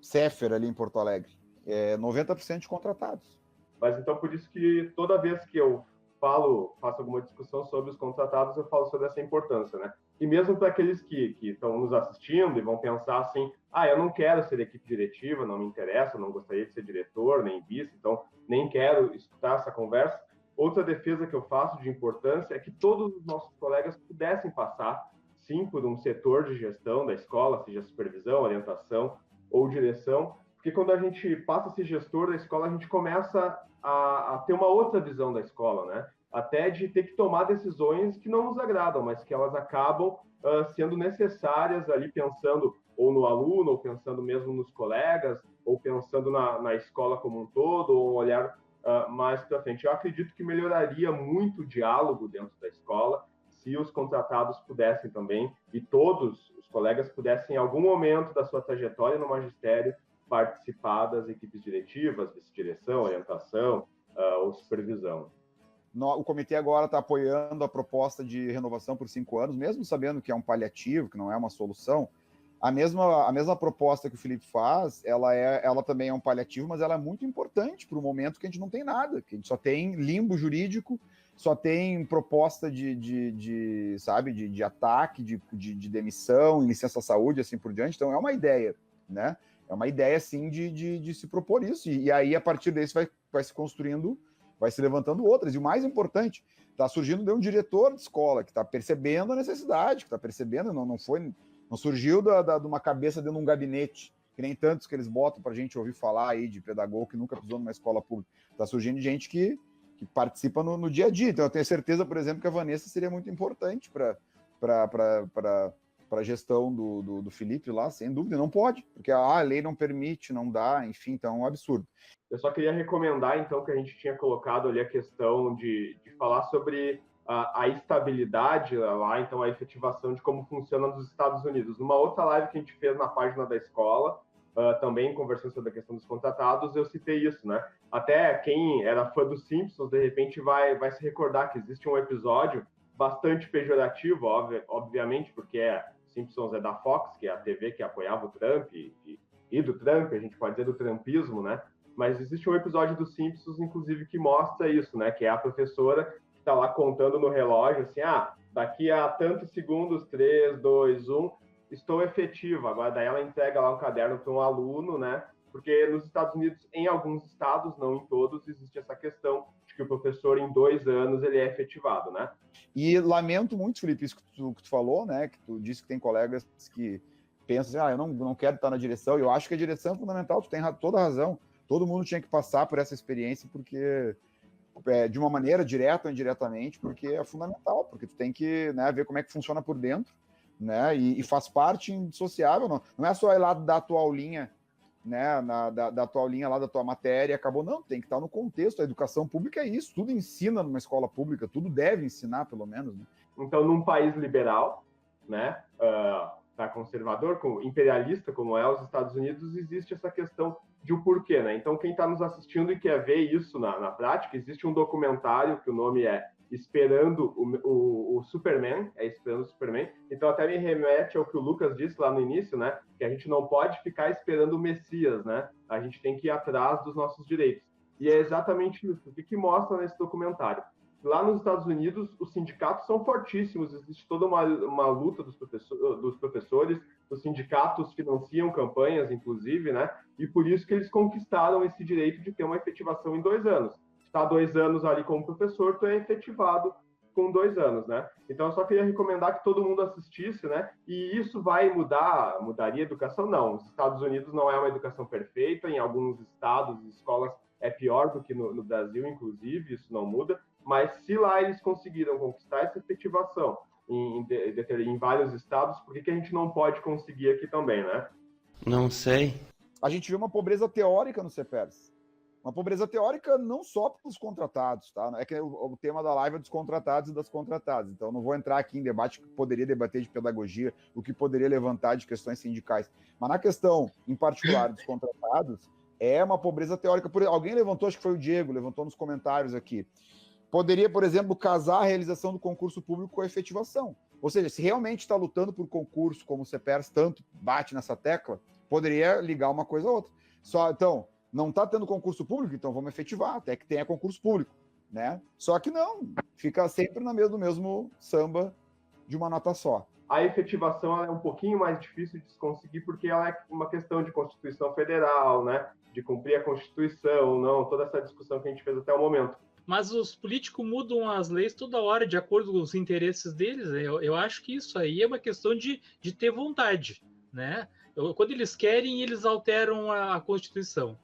Céfer, ali em Porto Alegre, 90% de contratados. Mas então, por isso que toda vez que eu faço alguma discussão sobre os contratados, eu falo sobre essa importância, né? E mesmo para aqueles que estão nos assistindo e vão pensar assim, eu não quero ser equipe diretiva, não me interessa, não gostaria de ser diretor, nem vice, então nem quero escutar essa conversa. Outra defesa que eu faço de importância é que todos os nossos colegas pudessem passar, sim, por um setor de gestão da escola, seja supervisão, orientação ou direção, porque quando a gente passa a ser gestor da escola, a gente começa a ter uma outra visão da escola, né? Até de ter que tomar decisões que não nos agradam, mas que elas acabam sendo necessárias ali, pensando ou no aluno, ou pensando mesmo nos colegas, ou pensando na escola como um todo, ou um olhar mais para frente. Eu acredito que melhoraria muito o diálogo dentro da escola se os contratados pudessem também, e todos os colegas pudessem, em algum momento da sua trajetória no magistério, participar das equipes diretivas, vice-direção, orientação ou supervisão. O comitê agora está apoiando a proposta de renovação por 5 anos, mesmo sabendo que é um paliativo, que não é uma solução. A mesma proposta que o Felipe faz, ela também é um paliativo, mas ela é muito importante para o momento que a gente não tem nada, que a gente só tem limbo jurídico, só tem proposta de ataque, de demissão, licença saúde, assim por diante. Então é uma ideia, né? É uma ideia, sim, de se propor isso. E aí, a partir desse, vai se construindo, vai se levantando outras. E o mais importante, está surgindo um diretor de escola que está percebendo a necessidade, que está percebendo, não surgiu de uma cabeça dentro de um gabinete, que nem tantos que eles botam para a gente ouvir falar aí de pedagogo que nunca pisou numa escola pública. Está surgindo gente que participa no dia a dia. Então, eu tenho certeza, por exemplo, que a Vanessa seria muito importante para a gestão do Felipe lá, sem dúvida. Não pode, porque a lei não permite, não dá, enfim, então é um absurdo. Eu só queria recomendar, então, que a gente tinha colocado ali a questão de falar sobre a estabilidade lá, então a efetivação de como funciona nos Estados Unidos. Numa outra live que a gente fez na página da escola, também conversando sobre a questão dos contratados, eu citei isso, né? Até quem era fã dos Simpsons, de repente vai se recordar que existe um episódio bastante pejorativo, obviamente, porque Simpsons é da Fox, que é a TV que apoiava o Trump, e do Trump, a gente pode dizer do trumpismo, né? Mas existe um episódio dos Simpsons, inclusive, que mostra isso, né? Que é a professora que está lá contando no relógio, assim, daqui a tantos segundos, 3, 2, 1, estou efetiva. Agora, daí ela entrega lá um caderno para um aluno, né? Porque nos Estados Unidos, em alguns estados, não em todos, existe essa questão de que o professor, em 2 anos, ele é efetivado, né? E lamento muito, Felipe, isso que tu falou, né? Que tu disse que tem colegas que pensam assim, eu não quero estar na direção. Eu acho que a direção é fundamental, tu tem toda a razão. Todo mundo tinha que passar por essa experiência, porque de uma maneira direta ou indiretamente, porque é fundamental, porque tu tem que, né, ver como é que funciona por dentro, né? E faz parte indissociável, não é só ir lá dar a tua aulinha, né, da tua aulinha lá, da tua matéria, acabou, não, tem que estar no contexto. A educação pública é isso, tudo ensina numa escola pública, tudo deve ensinar, pelo menos, né? Então, num país liberal, né, conservador, imperialista, como é os Estados Unidos, existe essa questão de o porquê, né? Então, quem está nos assistindo e quer ver isso na prática, existe um documentário que o nome é Esperando o Superman, Esperando o Superman. Então, até me remete ao que o Lucas disse lá no início, né? Que a gente não pode ficar esperando o Messias, né? A gente tem que ir atrás dos nossos direitos. E é exatamente isso. O que mostra nesse documentário? Lá nos Estados Unidos, os sindicatos são fortíssimos, existe toda uma luta dos professores, os sindicatos financiam campanhas, inclusive, né? E por isso que eles conquistaram esse direito de ter uma efetivação em 2 anos. Está 2 anos ali como professor, tu é efetivado com 2 anos, né? Então, eu só queria recomendar que todo mundo assistisse, né? E isso mudaria a educação? Não. Os Estados Unidos não é uma educação perfeita, em alguns estados e escolas é pior do que no Brasil, inclusive, isso não muda. Mas se lá eles conseguiram conquistar essa efetivação em vários estados, por que a gente não pode conseguir aqui também, né? Não sei. A gente vê uma pobreza teórica no CEPERS. Uma pobreza teórica não só pelos contratados, tá? É que o tema da live é dos contratados e das contratadas. Então, não vou entrar aqui em debate que poderia debater de pedagogia, o que poderia levantar de questões sindicais. Mas na questão, em particular, dos contratados, é uma pobreza teórica. Alguém levantou, acho que foi o Diego, levantou nos comentários aqui. Poderia, por exemplo, casar a realização do concurso público com a efetivação. Ou seja, se realmente está lutando por concurso, como o CEPERS tanto bate nessa tecla, poderia ligar uma coisa a outra. Então, não está tendo concurso público, então vamos efetivar, até que tenha concurso público, né? Só que não, fica sempre no mesmo samba de uma nota só. A efetivação ela é um pouquinho mais difícil de se conseguir, porque ela é uma questão de Constituição Federal, né? De cumprir a Constituição, não, toda essa discussão que a gente fez até o momento. Mas os políticos mudam as leis toda hora de acordo com os interesses deles. Eu acho que isso aí é uma questão de ter vontade, né? Quando eles querem, eles alteram a Constituição.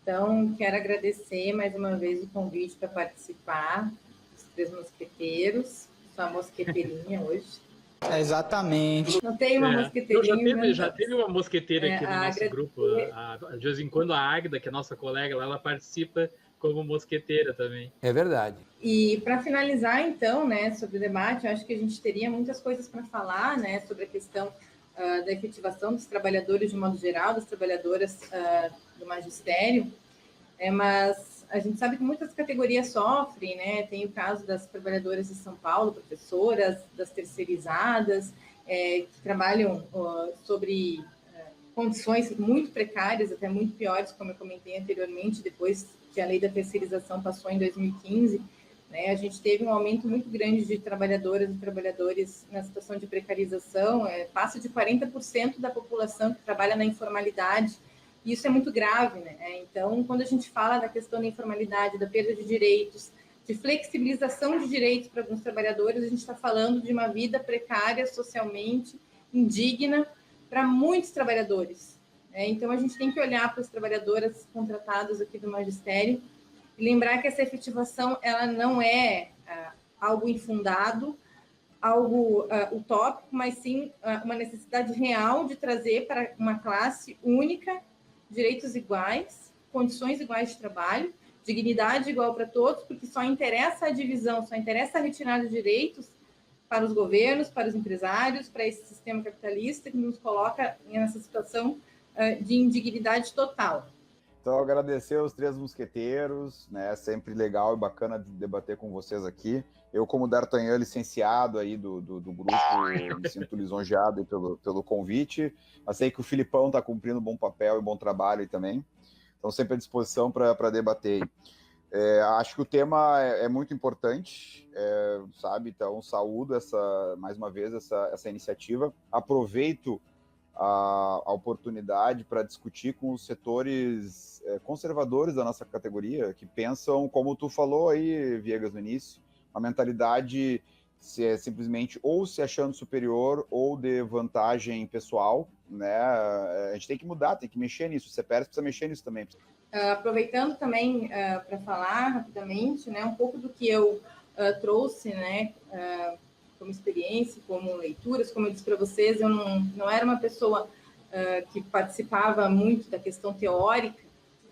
Então, quero agradecer mais uma vez o convite para participar dos 3 mosqueteiros. Sou a mosqueteirinha hoje. Exatamente. Não tem uma mosqueteirinha. Já teve uma mosqueteira aqui no nosso grupo. De vez em quando a Águida, que é nossa colega lá, ela participa como mosqueteira também. É verdade. E para finalizar, então, né, sobre o debate, eu acho que a gente teria muitas coisas para falar, né, sobre a questão da efetivação dos trabalhadores de modo geral, das trabalhadoras do magistério, mas a gente sabe que muitas categorias sofrem, né? Tem o caso das trabalhadoras de São Paulo, professoras, das terceirizadas, que trabalham sobre condições muito precárias, até muito piores, como eu comentei anteriormente, depois que a lei da terceirização passou em 2015, né? A gente teve um aumento muito grande de trabalhadoras e trabalhadores na situação de precarização, passa de 40% da população que trabalha na informalidade, e isso é muito grave, né? Então, quando a gente fala da questão da informalidade, da perda de direitos, de flexibilização de direitos para alguns trabalhadores, a gente está falando de uma vida precária, socialmente indigna para muitos trabalhadores. Então, a gente tem que olhar para as trabalhadoras contratadas aqui do magistério e lembrar que essa efetivação ela não é algo infundado, algo utópico, mas sim uma necessidade real de trazer para uma classe única direitos iguais, condições iguais de trabalho, dignidade igual para todos, porque só interessa a divisão, só interessa a retirada de direitos para os governos, para os empresários, para esse sistema capitalista que nos coloca nessa situação de indignidade total. Então, agradecer aos três mosqueteiros, né? Sempre legal e bacana de debater com vocês aqui. Eu, como D'Artagnan, licenciado aí do grupo, me sinto lisonjeado aí pelo convite. Eu sei que o Filipão está cumprindo um bom papel e bom trabalho aí também. Então, sempre à disposição para debater aí. Acho que o tema é muito importante, sabe? Então, saúdo mais uma vez essa iniciativa. Aproveito a oportunidade para discutir com os setores conservadores da nossa categoria, que pensam, como tu falou aí, Viegas, no início, uma mentalidade simplesmente ou se achando superior ou de vantagem pessoal, né? A gente tem que mudar, tem que mexer nisso. O CEPERS precisa mexer nisso também. Aproveitando também para falar rapidamente, né, um pouco do que eu trouxe, né, como experiência, como leituras, como eu disse para vocês, eu não era uma pessoa que participava muito da questão teórica,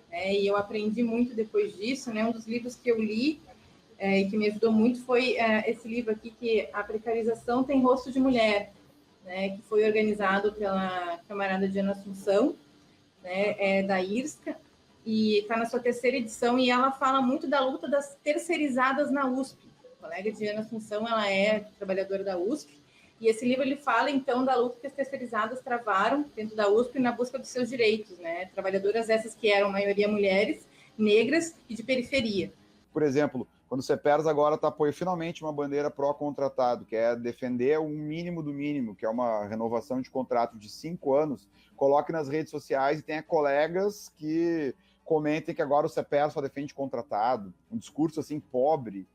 né, e eu aprendi muito depois disso, né, um dos livros que eu li e que me ajudou muito foi esse livro aqui, que A Precarização Tem Rosto de Mulher, né, que foi organizado pela camarada Diana Assunção, né, da IRSCA, e está na sua 3ª edição, e ela fala muito da luta das terceirizadas na USP. A colega Diana Assunção, ela é trabalhadora da USP, e esse livro ele fala, então, da luta que as terceirizadas travaram dentro da USP na busca dos seus direitos, né? Trabalhadoras essas que eram, maioria, mulheres, negras e de periferia. Por exemplo, quando o CEPERS agora está apoiando finalmente uma bandeira pró-contratado, que é defender o mínimo do mínimo, que é uma renovação de contrato de 5 anos, coloque nas redes sociais e tenha colegas que comentem que agora o CEPERS só defende contratado, um discurso assim pobre,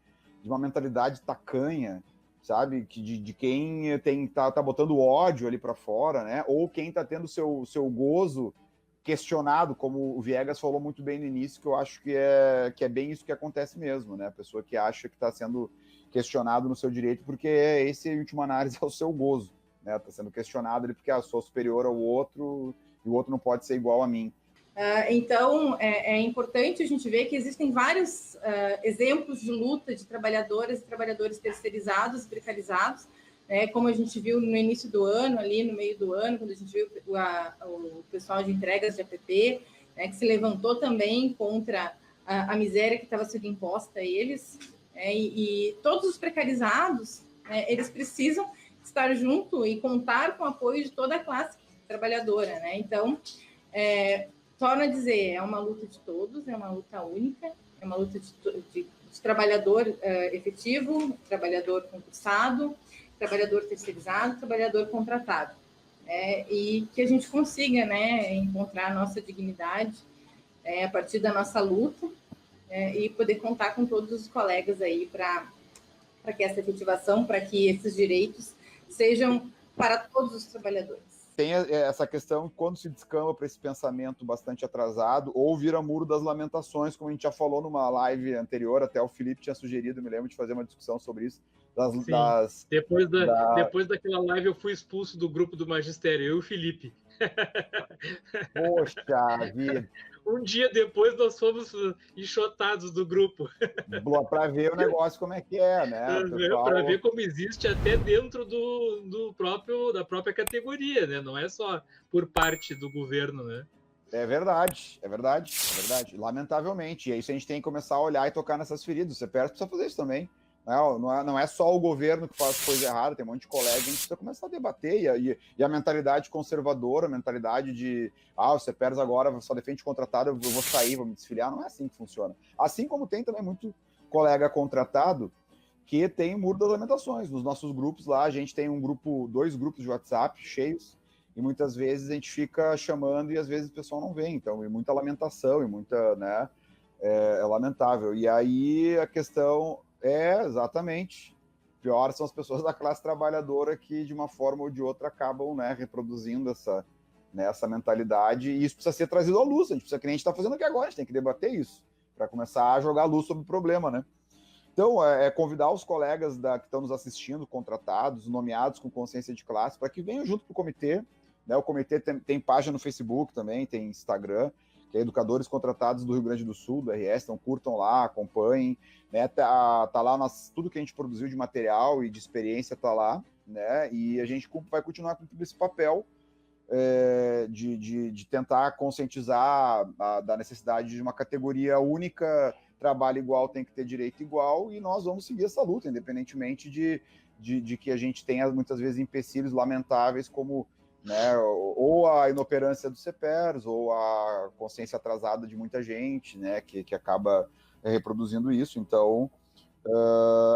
de uma mentalidade tacanha, sabe, de quem tá botando ódio ali para fora, né, ou quem tá tendo seu gozo questionado, como o Viegas falou muito bem no início, que eu acho que é bem isso que acontece mesmo, né, a pessoa que acha que está sendo questionado no seu direito, porque esse, em última análise, é o seu gozo, né, está sendo questionado ali porque eu sou superior ao outro e o outro não pode ser igual a mim. Então, é importante a gente ver que existem vários exemplos de luta de trabalhadoras e trabalhadores terceirizados e precarizados, né, como a gente viu no início do ano, ali no meio do ano, quando a gente viu o pessoal de entregas de APP, né, que se levantou também contra a miséria que estava sendo imposta a eles, e todos os precarizados, eles precisam estar junto e contar com o apoio de toda a classe trabalhadora, né? Então, torno a dizer, é uma luta de todos, é uma luta única, é uma luta de trabalhador efetivo, trabalhador concursado, trabalhador terceirizado, trabalhador contratado. E que a gente consiga, né, encontrar a nossa dignidade a partir da nossa luta e poder contar com todos os colegas aí para que essa efetivação, para que esses direitos sejam para todos os trabalhadores. Tem essa questão, quando se descamba para esse pensamento bastante atrasado, ou vira muro das lamentações, como a gente já falou numa live anterior, até o Felipe tinha sugerido, me lembro de fazer uma discussão sobre isso. Depois daquela live eu fui expulso do grupo do magistério, eu e o Felipe. Poxa vida. Um dia depois nós fomos enxotados do grupo. Para ver o negócio como é que é, né? Para ver como existe até dentro da própria categoria, né? Não é só por parte do governo, né? É verdade. Lamentavelmente. E é isso, a gente tem que começar a olhar e tocar nessas feridas. O CEPERS precisa fazer isso também. Não é só o governo que faz coisa errada, tem um monte de colega, a gente precisa começar a debater, e a mentalidade conservadora, a mentalidade de o CEPERS agora só defende contratado, eu vou sair, vou me desfiliar, não é assim que funciona. Assim como tem também muito colega contratado que tem o muro das lamentações. Nos nossos grupos lá, a gente tem 2 grupos de WhatsApp cheios, e muitas vezes a gente fica chamando e às vezes o pessoal não vem, então, e muita lamentação, e muita, né, é lamentável. E aí a questão... exatamente. Pior são as pessoas da classe trabalhadora que, de uma forma ou de outra, acabam, né, reproduzindo essa mentalidade, e isso precisa ser trazido à luz. A gente precisa, que nem a gente está fazendo aqui agora, a gente tem que debater isso, para começar a jogar luz sobre o problema, né? Então, convidar os colegas que estão nos assistindo, contratados, nomeados com consciência de classe, para que venham junto para o comitê, né? O comitê tem página no Facebook também, tem Instagram, que é Educadores Contratados do Rio Grande do Sul, do RS, então curtam lá, acompanhem, né, tá lá tudo que a gente produziu de material e de experiência tá lá, né, e a gente vai continuar cumprindo esse papel de tentar conscientizar da necessidade de uma categoria única, trabalho igual tem que ter direito igual, e nós vamos seguir essa luta, independentemente de que a gente tenha muitas vezes empecilhos lamentáveis como, né, ou a inoperância dos CEPERs, ou a consciência atrasada de muita gente, né, que acaba reproduzindo isso. Então,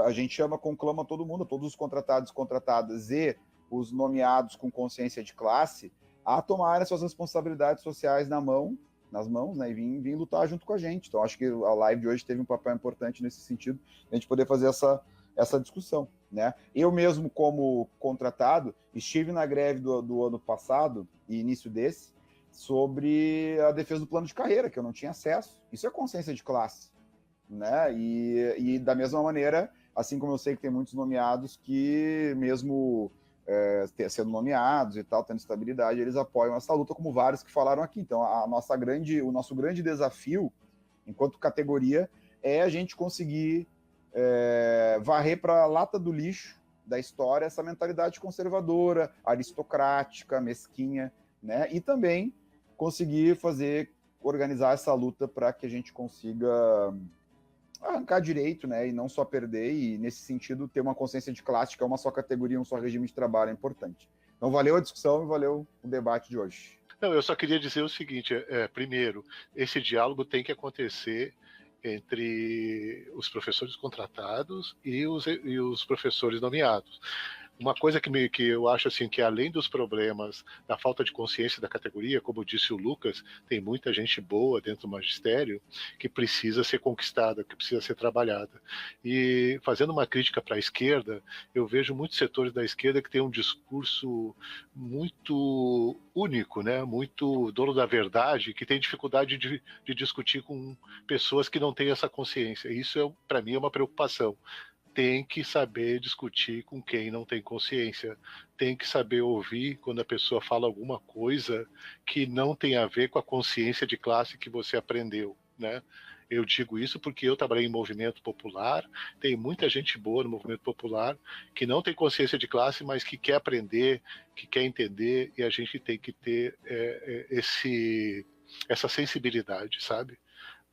a gente conclama todo mundo, todos os contratados e contratadas e os nomeados com consciência de classe, a tomarem suas responsabilidades sociais nas mãos, né, e vir lutar junto com a gente. Então, acho que a live de hoje teve um papel importante nesse sentido, a gente poder fazer essa discussão, né? Eu mesmo, como contratado, estive na greve do ano passado e início desse, sobre a defesa do plano de carreira, que eu não tinha acesso. Isso é consciência de classe, né? E da mesma maneira, assim como eu sei que tem muitos nomeados que, mesmo sendo nomeados e tal, tendo estabilidade, eles apoiam essa luta, como vários que falaram aqui. Então, o nosso grande desafio, enquanto categoria, é a gente conseguir varrer para a lata do lixo da história essa mentalidade conservadora, aristocrática, mesquinha, né? E também conseguir organizar essa luta para que a gente consiga arrancar direito, né, e não só perder, e nesse sentido ter uma consciência de classe, que é uma só categoria, um só regime de trabalho é importante. Então valeu a discussão e valeu o debate de hoje. Não, eu só queria dizer o seguinte, primeiro, esse diálogo tem que acontecer entre os professores contratados e os professores nomeados. Uma coisa que eu acho assim, que além dos problemas da falta de consciência da categoria, como disse o Lucas, tem muita gente boa dentro do magistério que precisa ser conquistada, que precisa ser trabalhada. E fazendo uma crítica para a esquerda, eu vejo muitos setores da esquerda que têm um discurso muito único, né? Muito dono da verdade, que tem dificuldade de discutir com pessoas que não têm essa consciência. Isso, para mim, é uma preocupação. Tem que saber discutir com quem não tem consciência, tem que saber ouvir quando a pessoa fala alguma coisa que não tem a ver com a consciência de classe que você aprendeu, né? Eu digo isso porque eu trabalhei em movimento popular, tem muita gente boa no movimento popular que não tem consciência de classe, mas que quer aprender, que quer entender, e a gente tem que ter essa sensibilidade, sabe?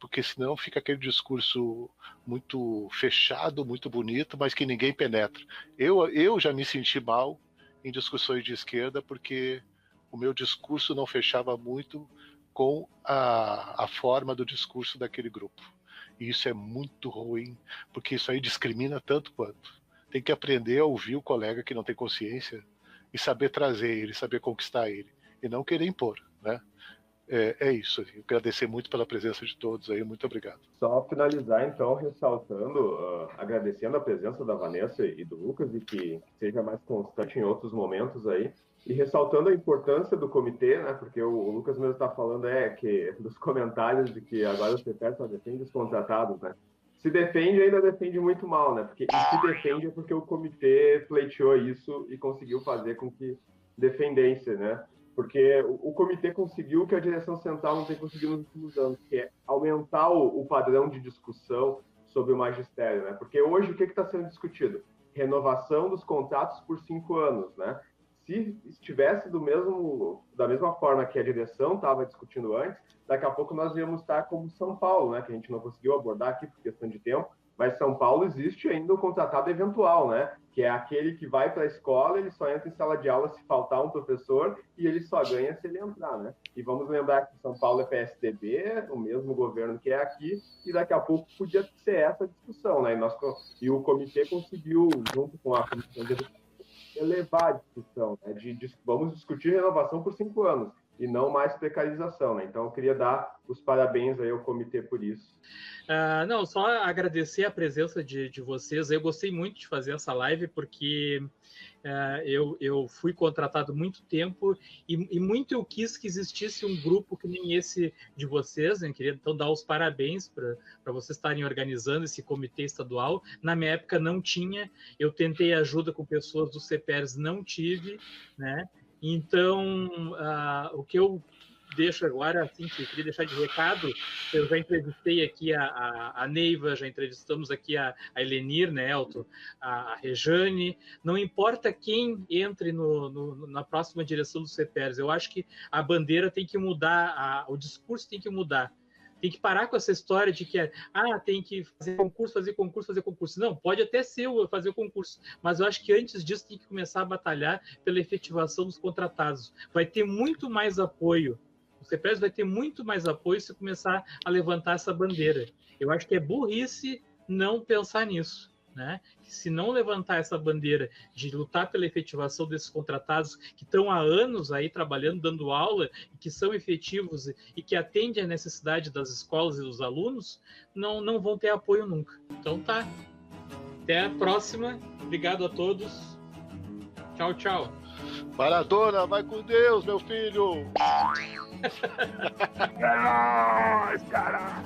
Porque senão fica aquele discurso muito fechado, muito bonito, mas que ninguém penetra. Eu já me senti mal em discussões de esquerda porque o meu discurso não fechava muito com a forma do discurso daquele grupo. E isso é muito ruim, porque isso aí discrimina tanto quanto. Tem que aprender a ouvir o colega que não tem consciência e saber trazer ele, saber conquistar ele, e não querer impor, né? É isso. Eu agradecer muito pela presença de todos aí. Muito obrigado. Só finalizar, então, ressaltando, agradecendo a presença da Vanessa e do Lucas e que seja mais constante em outros momentos aí. E ressaltando a importância do comitê, né? Porque o Lucas mesmo está falando que dos comentários de que agora o CEPER só defende os contratados, né? Se defende, ainda defende muito mal, né? Porque se defende é porque o comitê pleiteou isso e conseguiu fazer com que defendesse, né? Porque o comitê conseguiu o que a direção central não tem conseguido nos últimos anos, que é aumentar o padrão de discussão sobre o magistério, né? Porque hoje o que está sendo discutido? Renovação dos contratos por 5 anos, né? Se estivesse da mesma forma que a direção estava discutindo antes, daqui a pouco nós íamos estar como São Paulo, né? Que a gente não conseguiu abordar aqui por questão de tempo, mas São Paulo existe ainda o contratado eventual, né? Que é aquele que vai para a escola, ele só entra em sala de aula se faltar um professor e ele só ganha se ele entrar, né? E vamos lembrar que São Paulo é PSDB, o mesmo governo que é aqui, e daqui a pouco podia ser essa discussão, né? E o comitê conseguiu, junto com a Comissão de Educação, elevar a discussão, né? Vamos discutir renovação por 5 anos e não mais precarização, né? Então eu queria dar os parabéns aí ao comitê por isso. Não, só agradecer a presença de vocês. Eu gostei muito de fazer essa live porque eu fui contratado muito tempo e muito eu quis que existisse um grupo que nem esse de vocês, né? Queria então dar os parabéns para vocês estarem organizando esse comitê estadual. Na minha época não tinha, eu tentei ajuda com pessoas do CEPERS, não tive, né? Então, o que eu deixo agora, assim, que eu queria deixar de recado, eu já entrevistei aqui a Neiva, já entrevistamos aqui a Helenir, né, Elton, a Rejane, não importa quem entre na próxima direção do CEPERS, eu acho que a bandeira tem que mudar, o discurso tem que mudar. Tem que parar com essa história de que tem que fazer concurso. Não, pode até ser fazer o concurso, mas eu acho que antes disso tem que começar a batalhar pela efetivação dos contratados. Vai ter muito mais apoio. O CEPERS vai ter muito mais apoio se começar a levantar essa bandeira. Eu acho que é burrice não pensar nisso, né? Se não levantar essa bandeira de lutar pela efetivação desses contratados que estão há anos aí trabalhando, dando aula, e que são efetivos e que atendem à necessidade das escolas e dos alunos, não vão ter apoio nunca. Então tá. Até a próxima. Obrigado a todos. Tchau, tchau. Maradona, vai com Deus, meu filho! É nóis, cara!